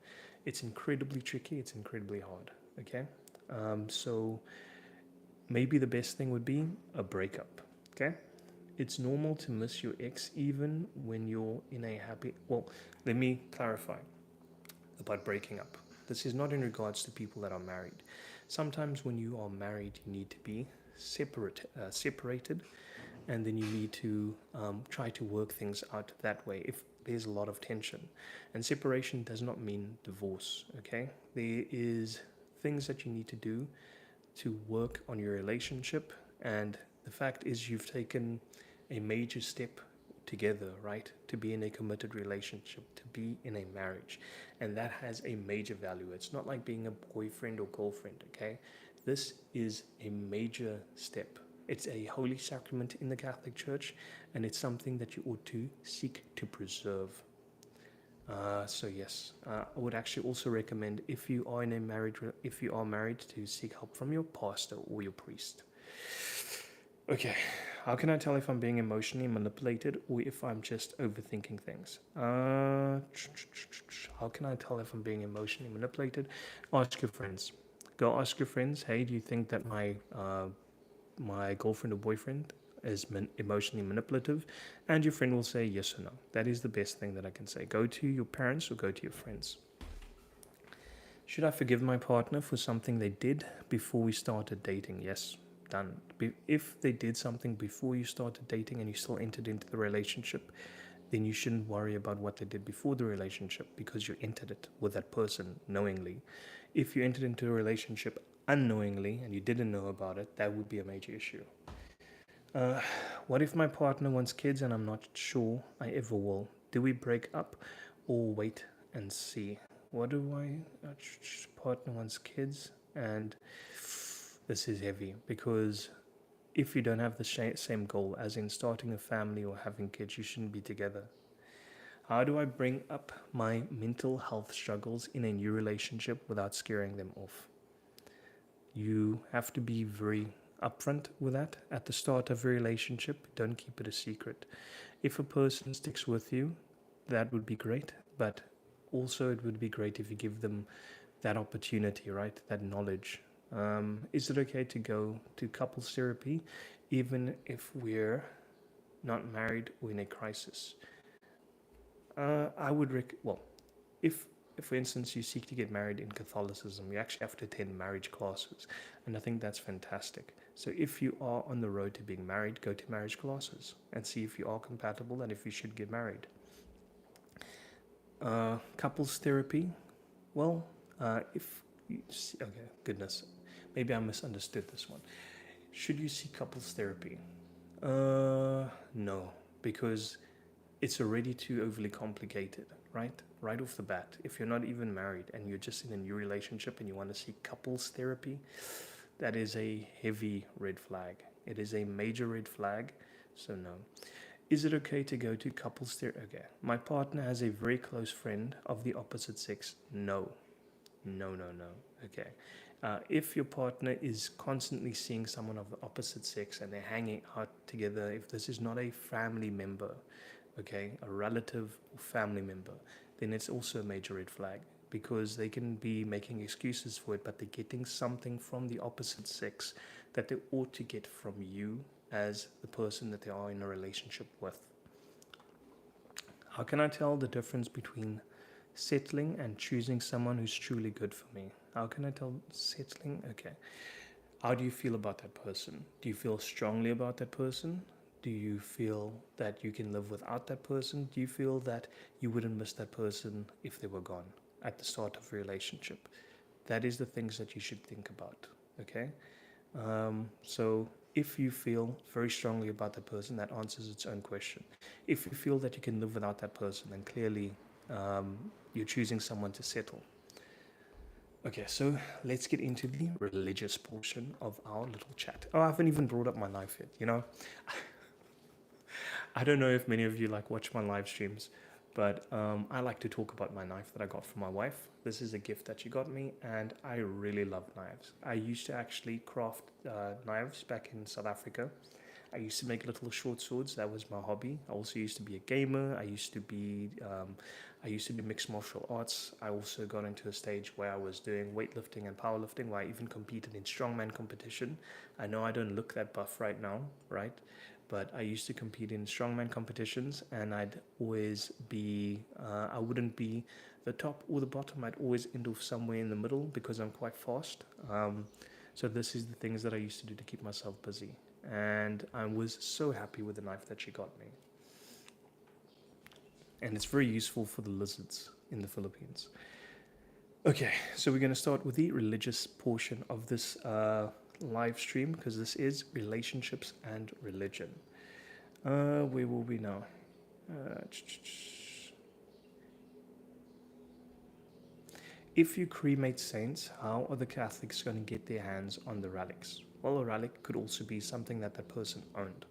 It's incredibly tricky, it's incredibly hard. Okay? So maybe the best thing would be a breakup. Okay? It's normal to miss your ex even when you're in a happy. Well, let me clarify about breaking up. This is not in regards to people that are married. Sometimes when you are married, you need to be separated, and then you need to try to work things out that way if there's a lot of tension. And separation does not mean divorce, okay? There is things that you need to do to work on your relationship, and the fact is you've taken a major step together, right? To be in a committed relationship, to be in a marriage. And that has a major value. It's not like being a boyfriend or girlfriend, okay? This is a major step. It's a holy sacrament in the Catholic Church, and it's something that you ought to seek to preserve. So yes, I would actually also recommend if you are in a if you are married, to seek help from your pastor or your priest. Okay, how can I tell if I'm being emotionally manipulated or if I'm just overthinking things? How can I tell if I'm being emotionally manipulated? Ask your friends. Go ask your friends. Hey, do you think that my girlfriend or boyfriend is emotionally manipulative? And your friend will say yes or no. That is the best thing that I can say. Go to your parents or go to your friends. Should I forgive my partner for something they did before we started dating? Yes, done. If they did something before you started dating and you still entered into the relationship, then you shouldn't worry about what they did before the relationship, because you entered it with that person knowingly. If you entered into a relationship unknowingly and you didn't know about it, that would be a major issue. Uh, what if my partner wants kids and I'm not sure I ever will? Do we break up or wait and see? What do I? Partner wants kids, and this is heavy because if you don't have the same goal, as in starting a family or having kids, you shouldn't be together. How do I bring up my mental health struggles in a new relationship without scaring them off? You have to be very upfront with that at the start of a relationship. Don't keep it a secret. If a person sticks with you, that would be great, but also it would be great if you give them that opportunity, right? That knowledge. Is it okay to go to couples therapy even if we're not married or in a crisis? I would well, if for instance you seek to get married in Catholicism, you actually have to attend marriage classes, and I think that's fantastic. So if you are on the road to being married, go to marriage classes and see if you are compatible and if you should get married. Couples therapy, well, if you see, okay, goodness, maybe I misunderstood this one. Should you seek couples therapy? No, because it's already too overly complicated, right? Right off the bat. If you're not even married and you're just in a new relationship and you want to seek couples therapy, that is a heavy red flag. It is a major red flag, so no. Is it okay to go to couples therapy? Okay. My partner has a very close friend of the opposite sex. No. No, no, no. Okay. If your partner is constantly seeing someone of the opposite sex and they're hanging out together, if this is not a family member, okay, a relative or family member, then it's also a major red flag, because they can be making excuses for it, but they're getting something from the opposite sex that they ought to get from you as the person that they are in a relationship with. How can I tell the difference between settling and choosing someone who's truly good for me? How can I tell settling? Okay. How do you feel about that person? Do you feel strongly about that person? Do you feel that you can live without that person? Do you feel that you wouldn't miss that person if they were gone at the start of a relationship? That is the things that you should think about. Okay. So if you feel very strongly about that person, that answers its own question. If you feel that you can live without that person, then clearly you're choosing someone to settle. Okay, so let's get into the religious portion of our little chat. Oh, I haven't even brought up my life yet, you know? I don't know if many of you like watch my live streams, but I like to talk about my knife that I got from my wife. This is a gift that she got me, and I really love knives. I used to actually craft knives back in South Africa. I used to make little short swords. That was my hobby. I also used to be a gamer. I used to do mixed martial arts. I also got into a stage where I was doing weightlifting and powerlifting, where I even competed in strongman competition. I know I don't look that buff right now, right? but I used to compete in strongman competitions, and I'd always be, I wouldn't be the top or the bottom. I'd always end off somewhere in the middle because I'm quite fast. So this is the things that I used to do to keep myself busy. And I was so happy with the knife that she got me. And it's very useful for the lizards in the Philippines. Okay, so we're going to start with the religious portion of this live stream, because this is relationships and religion. Where will we now? If you cremate saints, how are the Catholics going to get their hands on the relics? Well, a relic could also be something that that person owned.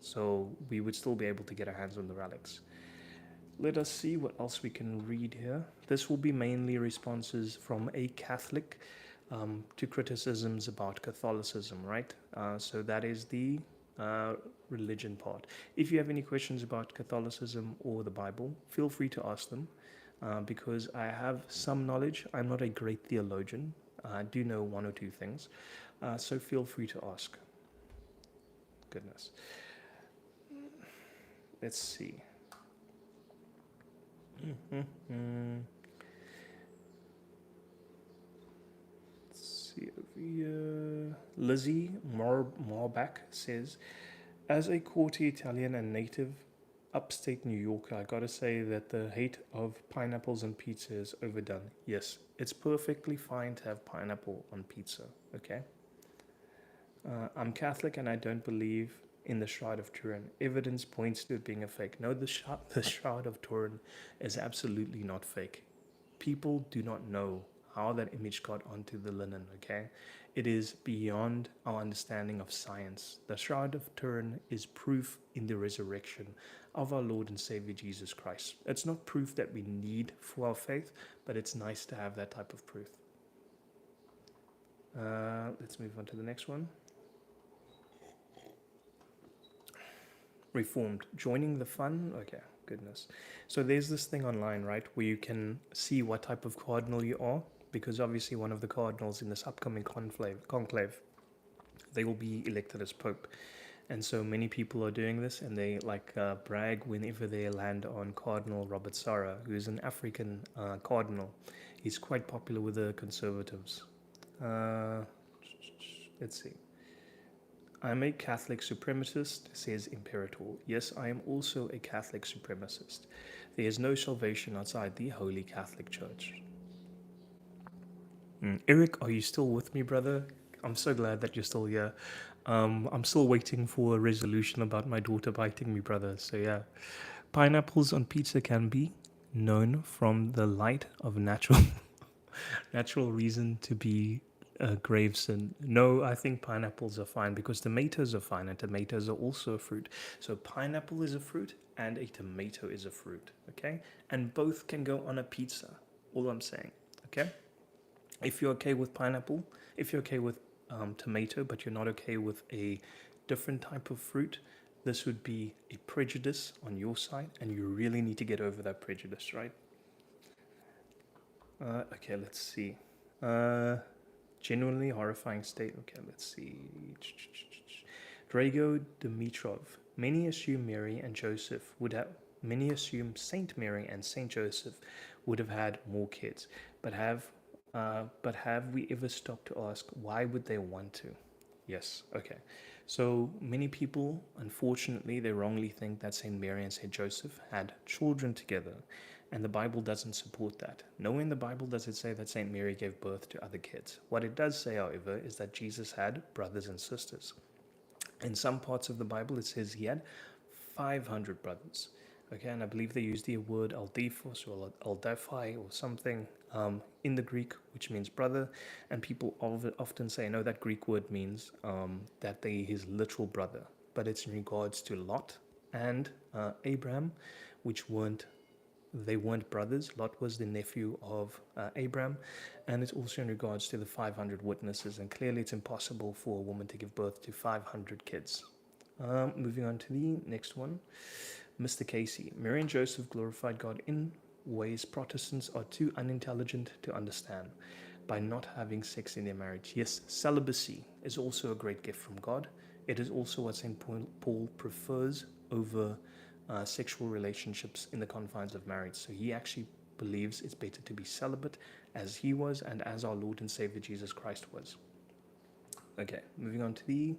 So we would still be able to get our hands on the relics. Let us see what else we can read here. This will be mainly responses from a Catholic to criticisms about Catholicism, right? So that is the religion part. If you have any questions about Catholicism or the Bible, feel free to ask them. Because I have some knowledge. I'm not a great theologian. I do know one or two things. So feel free to ask. Goodness. Let's see. Let's see over here. Lizzie Marbach says, as a Corte Italian and native upstate New Yorker, I gotta say that the hate of pineapples on pizza is overdone. Yes, it's perfectly fine to have pineapple on pizza, okay? I'm Catholic and I don't believe in the Shroud of Turin. Evidence points to it being a fake. No, the Shroud of Turin is absolutely not fake. People do not know how that image got onto the linen, okay? It is beyond our understanding of science. The Shroud of Turin is proof in the resurrection of our Lord and Savior Jesus Christ. It's not proof that we need for our faith, but it's nice to have that type of proof. Let's move on to the next one. Reformed, joining the fun. Okay, goodness. So there's this thing online, right, where you can see what type of cardinal you are, because obviously one of the cardinals in this upcoming conclave, they will be elected as Pope. And so many people are doing this, and they brag whenever they land on Cardinal Robert Sarah, who's an African cardinal. He's quite popular with the conservatives. Let's see. I'm a Catholic supremacist, says Imperator. Yes, I am also a Catholic supremacist. There is no salvation outside the Holy Catholic Church. Eric, are you still with me, brother? I'm so glad that you're still here. I'm still waiting for a resolution about my daughter biting me, brother. So yeah, pineapples on pizza can be known from the light of natural reason to be grave sin. No, I think pineapples are fine because tomatoes are fine, and tomatoes are also a fruit. So pineapple is a fruit and a tomato is a fruit, okay? And both can go on a pizza, all I'm saying, okay? If you're okay with pineapple, if you're okay with tomato, but you're not okay with a different type of fruit, this would be a prejudice on your side, and you really need to get over that prejudice, right? Okay, let's see. Genuinely horrifying state. Okay, let's see. Drago Dimitrov. Many assume Mary and Joseph would have. Many assume Saint Mary and Saint Joseph would have had more kids, but have we ever stopped to ask why would they want to? Yes. Okay. So many people, unfortunately, they wrongly think that Saint Mary and Saint Joseph had children together, and the Bible doesn't support that. Nowhere in the Bible does it say that Saint Mary gave birth to other kids. What it does say, however, is that Jesus had brothers and sisters. In some parts of the Bible, it says he had 500 brothers. Okay, and I believe they use the word aldephos or aldephai or something in the Greek, which means brother. And people often say, no, that Greek word means that they his literal brother. But it's in regards to Lot and Abraham, which weren't brothers. Lot was the nephew of Abraham, and it's also in regards to the 500 witnesses. And clearly, it's impossible for a woman to give birth to 500 kids. Moving on to the next one. Mr. Casey, Mary and Joseph glorified God in ways Protestants are too unintelligent to understand by not having sex in their marriage. Yes, celibacy is also a great gift from God. It is also what St. Paul prefers over sexual relationships in the confines of marriage. So he actually believes it's better to be celibate as he was and as our Lord and Savior Jesus Christ was. Okay, moving on to the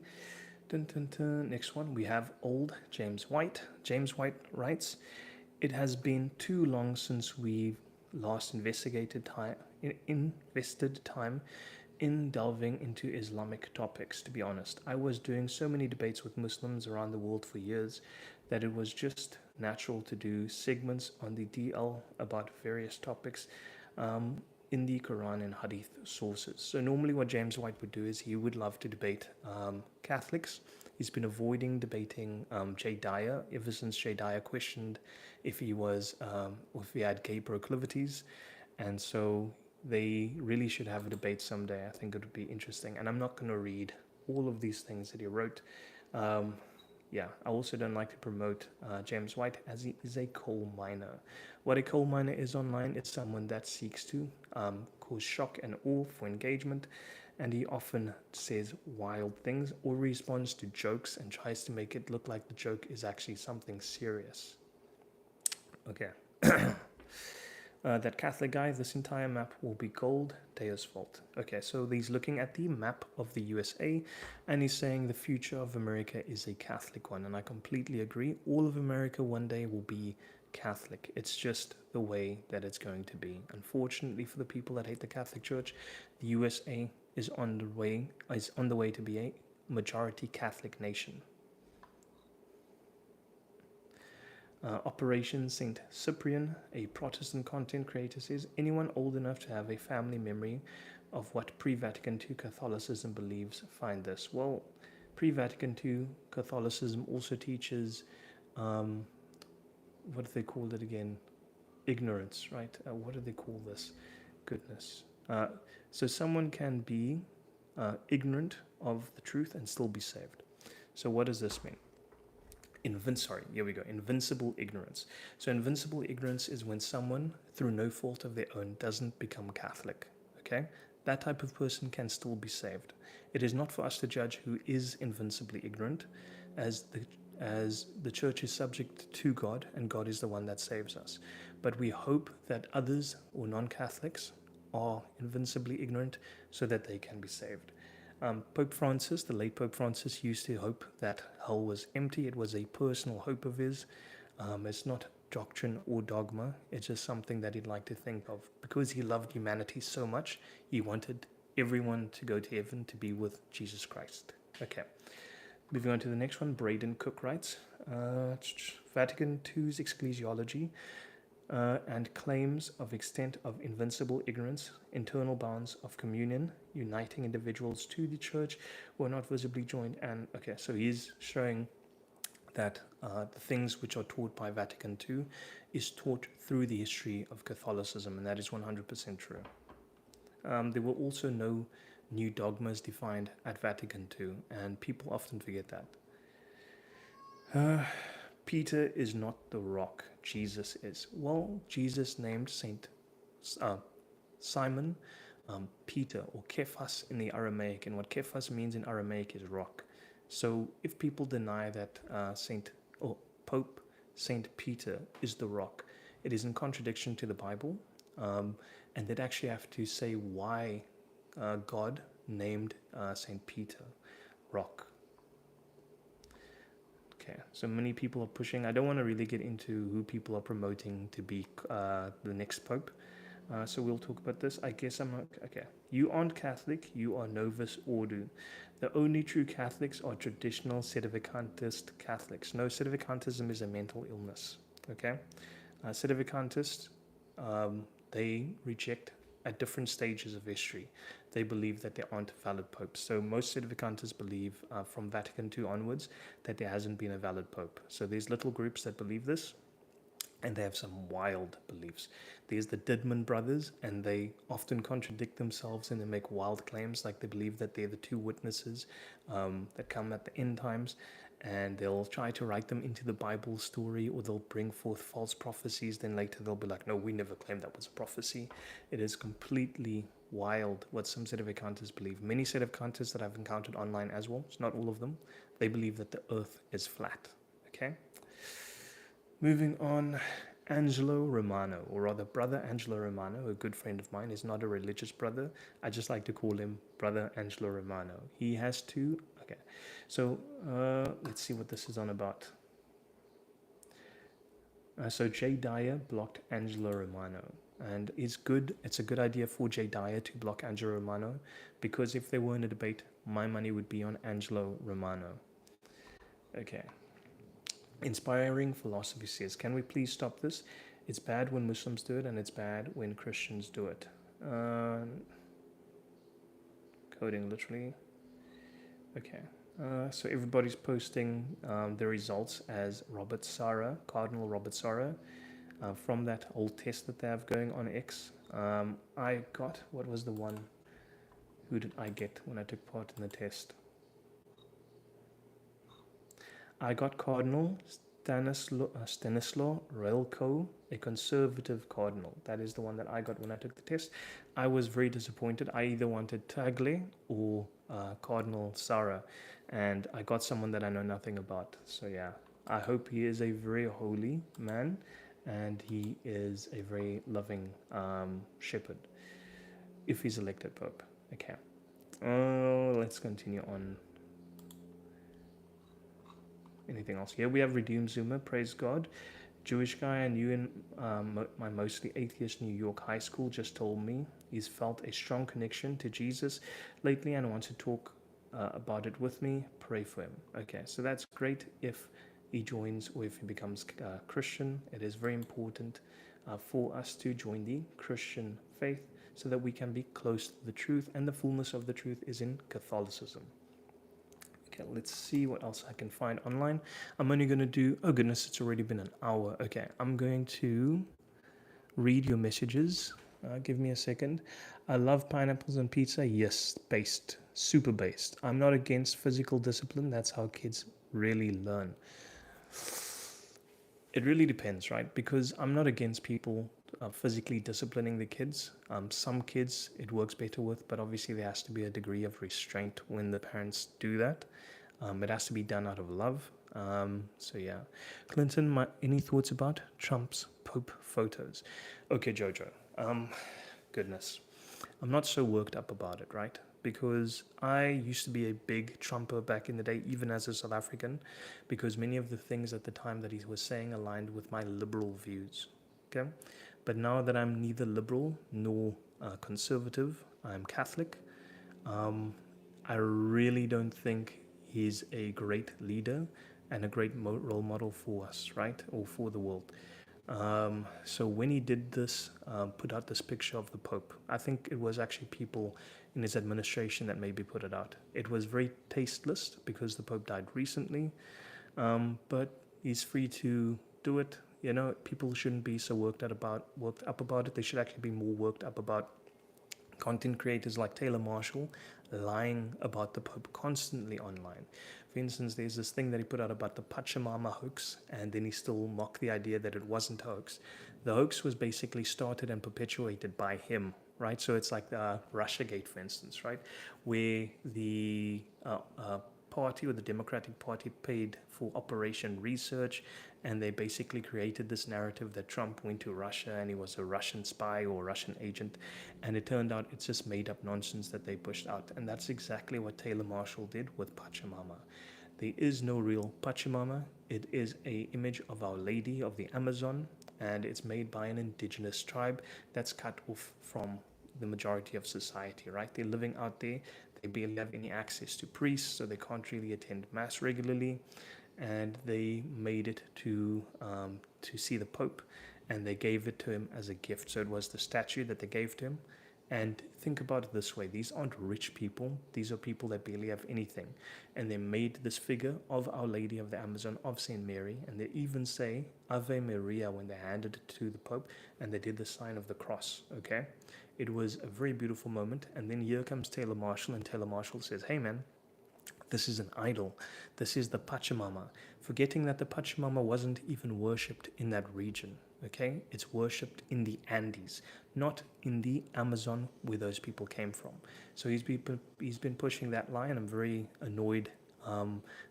next one. We have old James White. James White writes, "It has been too long since we last invested time in delving into Islamic topics, to be honest. I was doing so many debates with Muslims around the world for years that it was just natural to do segments on the DL about various topics in the Quran and Hadith sources." So normally what James White would do is he would love to debate Catholics. He's been avoiding debating Jay Dyer ever since Jay Dyer questioned if he had gay proclivities. And so they really should have a debate someday. I think it would be interesting. And I'm not going to read all of these things that he wrote. I also don't like to promote James White as he is a coal miner. What a coal miner is online is someone that seeks to cause shock and awe for engagement, and he often says wild things or responds to jokes and tries to make it look like the joke is actually something serious. Okay. That Catholic guy, this entire map will be gold, Deus fault. Okay, so he's looking at the map of the USA and he's saying the future of America is a Catholic one. And I completely agree. All of America one day will be Catholic. It's just the way that it's going to be. Unfortunately for the people that hate the Catholic Church, the USA is on the way to be a majority Catholic nation. Operation St. Cyprian, a Protestant content creator, says, "Anyone old enough to have a family memory of what pre-Vatican II Catholicism believes, find this." Well, pre-Vatican II Catholicism also teaches, what do they call it again? Ignorance, right? What do they call this? Goodness. So someone can be ignorant of the truth and still be saved. So what does this mean? Invincible ignorance. So invincible ignorance is when someone, through no fault of their own, doesn't become Catholic. Okay? That type of person can still be saved. It is not for us to judge who is invincibly ignorant, as the church is subject to God, and God is the one that saves us. But we hope that others or non-Catholics are invincibly ignorant so that they can be saved. Pope Francis, the late Pope Francis, used to hope that hell was empty. It was a personal hope of his. It's not doctrine or dogma. It's just something that he'd like to think of. Because he loved humanity so much, he wanted everyone to go to heaven to be with Jesus Christ. Okay. Moving on to the next one, Braden Cook writes, Vatican II's ecclesiology and claims of extent of invincible ignorance, internal bounds of communion, uniting individuals to the church who are not visibly joined. And okay, so he's showing that the things which are taught by Vatican II is taught through the history of Catholicism, and that is 100% true. There were also no new dogmas defined at Vatican II, and people often forget that. Peter is not the rock, Jesus is. Well, Jesus named Simon Peter, or Kephas in the Aramaic, and what Kephas means in Aramaic is rock. So if people deny that Pope Saint Peter is the rock, it is in contradiction to the Bible, and they'd actually have to say why God named Saint Peter rock. Okay, so many people are pushing. I don't want to really get into who people are promoting to be the next pope. So we'll talk about this. I guess I'm not. Okay, you aren't Catholic. You are Novus Ordo. The only true Catholics are traditional sedevacantist Catholics. No, sedevacantism is a mental illness. Okay, sedevacantists, they reject at different stages of history. They believe that there aren't valid popes. So most sedevacantists believe from Vatican II onwards that there hasn't been a valid pope. So there's little groups that believe this, and they have some wild beliefs. There's the Didman brothers, and they often contradict themselves and they make wild claims, like they believe that they're the two witnesses that come at the end times, and they'll try to write them into the Bible story, or they'll bring forth false prophecies. Then later they'll be like, no, we never claimed that was a prophecy. It is completely wild what some set of counters believe. Many set of counters that I've encountered online as well, it's not all of them, they believe that the earth is flat. Okay? Moving on, Angelo Romano, or rather Brother Angelo Romano, a good friend of mine, is not a religious brother. I just like to call him Brother Angelo Romano. He has two. Okay, so let's see what this is on about. So Jay Dyer blocked Angelo Romano, and it's a good idea for Jay Dyer to block Angelo Romano, because if they were in a debate, my money would be on Angelo Romano. Okay. Inspiring Philosophy says, can we please stop this? It's bad when Muslims do it, and it's bad when Christians do it. Coding literally. Okay. So everybody's posting the results as Robert Sarah, Cardinal Robert Sarah, from that old test that they have going on X. I got, what was the one? Who did I get when I took part in the test? I got Cardinal Stanislaw Relko, a conservative cardinal. That is the one that I got when I took the test. I was very disappointed. I either wanted Tagle or Cardinal Sarah, and I got someone that I know nothing about. So yeah, I hope he is a very holy man, and he is a very loving shepherd, if he's elected Pope. Okay. Let's continue on. Anything else? Here we have Redeemed Zuma, praise God. Jewish guy I knew in my mostly atheist New York high school just told me he's felt a strong connection to Jesus lately and wants to talk about it with me. Pray for him. Okay, so that's great if he joins or if he becomes Christian. It is very important for us to join the Christian faith so that we can be close to the truth, and the fullness of the truth is in Catholicism. Okay, let's see what else I can find online. I'm only going to do, oh goodness, it's already been an hour. Okay, I'm going to read your messages. Give me a second. I love pineapples on pizza. Yes, based, super based. I'm not against physical discipline. That's how kids really learn. It really depends, right? Because I'm not against people physically disciplining the kids. Some kids it works better with, but obviously there has to be a degree of restraint when the parents do that. It has to be done out of love. So yeah. Clinton, any thoughts about Trump's Pope photos? Okay, Jojo. Goodness. I'm not so worked up about it, right? Because I used to be a big Trumper back in the day, even as a South African, because many of the things at the time that he was saying aligned with my liberal views. Okay? But now that I'm neither liberal nor conservative, I'm Catholic, I really don't think he's a great leader and a great role model for us, right? Or for the world. So when he did this, put out this picture of the Pope, I think it was actually people in his administration that maybe put it out. It was very tasteless because the Pope died recently, but he's free to do it. You know, people shouldn't be so worked up about it. They should actually be more worked up about content creators like Taylor Marshall lying about the Pope constantly online. For instance, there's this thing that he put out about the Pachamama hoax, and then he still mocked the idea that it wasn't a hoax. The hoax was basically started and perpetuated by him, right? So it's like the Russiagate, for instance, right? Where the party or the Democratic Party paid for Operation Research, and they basically created this narrative that Trump went to Russia and he was a Russian spy or Russian agent, and it turned out it's just made up nonsense that they pushed out. And that's exactly what Taylor Marshall did with Pachamama. There is no real Pachamama. It is an image of Our Lady of the Amazon, and it's made by an indigenous tribe that's cut off from the majority of society, right? They're living out there. They barely have any access to priests, so they can't really attend mass regularly. And they made it to see the Pope, and they gave it to him as a gift. So it was the statue that they gave to him. And think about it this way: these aren't rich people; these are people that barely have anything, and they made this figure of Our Lady of the Amazon, of Saint Mary, and they even say Ave Maria when they handed it to the Pope, and they did the sign of the cross. Okay, it was a very beautiful moment. And then here comes Taylor Marshall, and Taylor Marshall says, "Hey, man, this is an idol. This is the Pachamama," forgetting that the Pachamama wasn't even worshipped in that region. Okay, it's worshipped in the Andes, not in the Amazon where those people came from. So he's been pushing that line. I'm very annoyed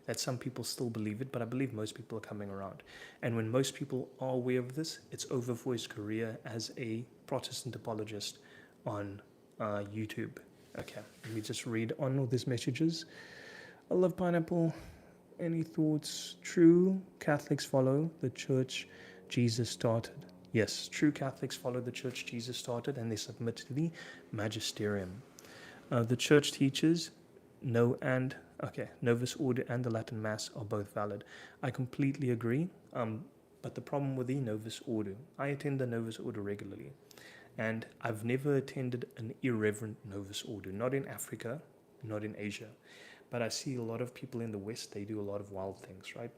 that some people still believe it, but I believe most people are coming around. And when most people are aware of this, it's over for his career as a Protestant apologist on YouTube. Okay, let me just read on all these messages. I love pineapple. Any thoughts? True Catholics follow the church Jesus started. Yes, true Catholics follow the church Jesus started and they submit to the magisterium. The church teaches Novus Ordo and the Latin Mass are both valid. I completely agree. But the problem with the Novus Ordo, I attend the Novus Ordo regularly, and I've never attended an irreverent Novus Ordo, not in Africa, not in Asia. But I see a lot of people in the West, they do a lot of wild things, right?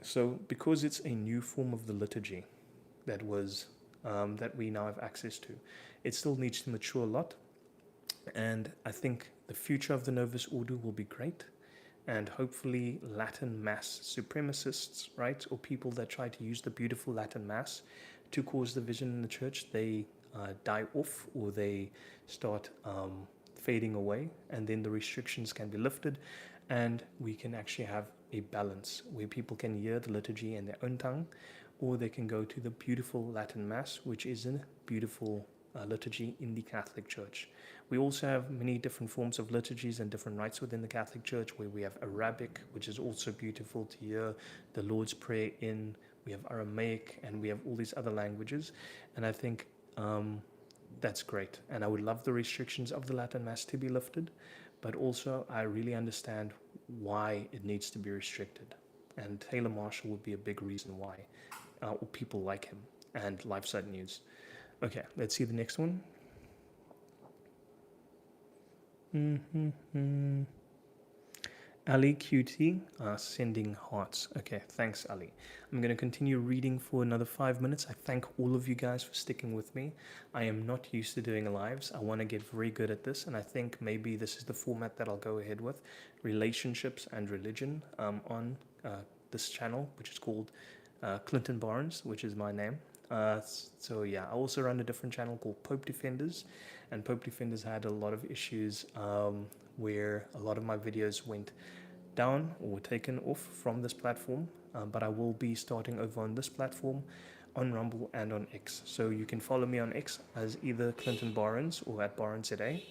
So because it's a new form of the liturgy that we now have access to, it still needs to mature a lot. And I think the future of the Novus Ordo will be great. And hopefully Latin Mass supremacists, right, or people that try to use the beautiful Latin Mass to cause division in the church, they die off or they start fading away, and then the restrictions can be lifted and we can actually have a balance where people can hear the liturgy in their own tongue, or they can go to the beautiful Latin Mass, which is a beautiful liturgy in the Catholic Church. We also have many different forms of liturgies and different rites within the Catholic Church, where we have Arabic, which is also beautiful to hear the Lord's Prayer in. We have Aramaic, and we have all these other languages. And I think that's great. And I would love the restrictions of the Latin Mass to be lifted, but also I really understand why it needs to be restricted. And Taylor Marshall would be a big reason why, or people like him, and LifeSite News. Okay, let's see the next one. Ali QT sending hearts. Okay, thanks, Ali. I'm going to continue reading for another 5 minutes. I thank all of you guys for sticking with me. I am not used to doing lives. I want to get very good at this, and I think maybe this is the format that I'll go ahead with: relationships and religion on this channel, which is called Clinton Barnes, which is my name. So yeah, I also run a different channel called Pope Defenders, and Pope Defenders had a lot of issues where a lot of my videos went down or were taken off from this platform, but I will be starting over on this platform, on Rumble and on X. So you can follow me on X as either Clinton Barnes or at BarnesZA,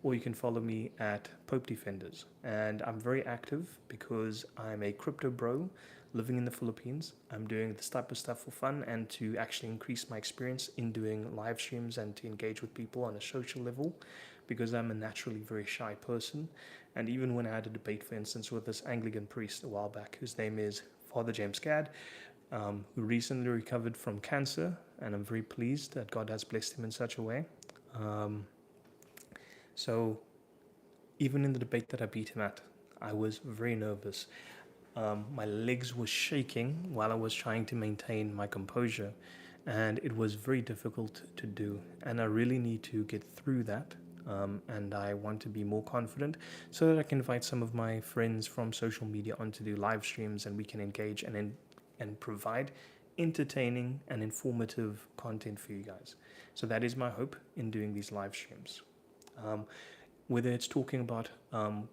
or you can follow me at Pope Defenders. And I'm very active because I'm a crypto bro living in the Philippines. I'm doing this type of stuff for fun and to actually increase my experience in doing live streams and to engage with people on a social level, because I'm a naturally very shy person. And even when I had a debate, for instance, with this Anglican priest a while back, whose name is Father James Gadd, who recently recovered from cancer, and I'm very pleased that God has blessed him in such a way. So even in the debate that I beat him at, I was very nervous. My legs were shaking while I was trying to maintain my composure, and it was very difficult to do. And I really need to get through that, and I want to be more confident so that I can invite some of my friends from social media on to do live streams, and we can engage and provide entertaining and informative content for you guys. So that is my hope in doing these live streams. Whether it's talking about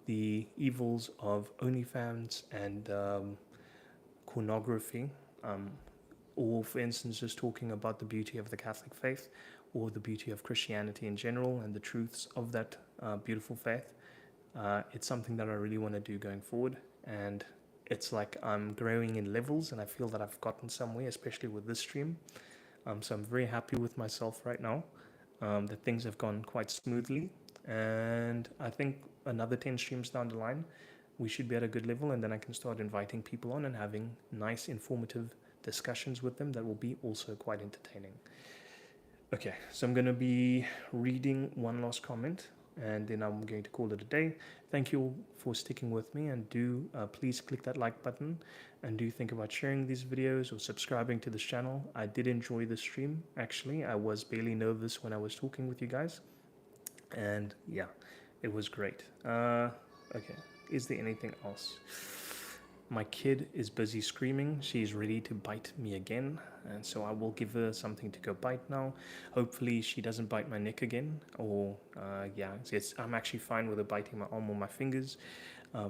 the evils of OnlyFans and pornography, or for instance just talking about the beauty of the Catholic faith or the beauty of Christianity in general and the truths of that beautiful faith, it's something that I really want to do going forward. And it's like I'm growing in levels, and I feel that I've gotten somewhere, especially with this stream. So I'm very happy with myself right now, that things have gone quite smoothly. And I think another 10 streams down the line, we should be at a good level, and then I can start inviting people on and having nice, informative discussions with them that will be also quite entertaining. Okay, so I'm going to be reading one last comment, and then I'm going to call it a day. Thank you all for sticking with me, and do please click that like button, and do think about sharing these videos or subscribing to this channel. I did enjoy the stream, actually. I was barely nervous when I was talking with you guys. And yeah, it was great. Okay, is there anything else? My kid is busy screaming. She's ready to bite me again. And so I will give her something to go bite now. Hopefully, she doesn't bite my neck again. Or, yeah, I'm actually fine with her biting my arm or my fingers.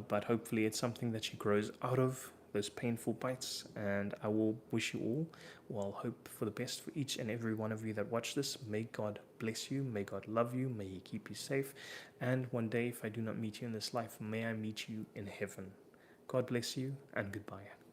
But hopefully, it's something that she grows out of, those painful bites. And I will wish you all, well, hope for the best for each and every one of you that watch this. May God bless you. May God love you. May He keep you safe. And one day, if I do not meet you in this life, may I meet you in heaven. God bless you and goodbye.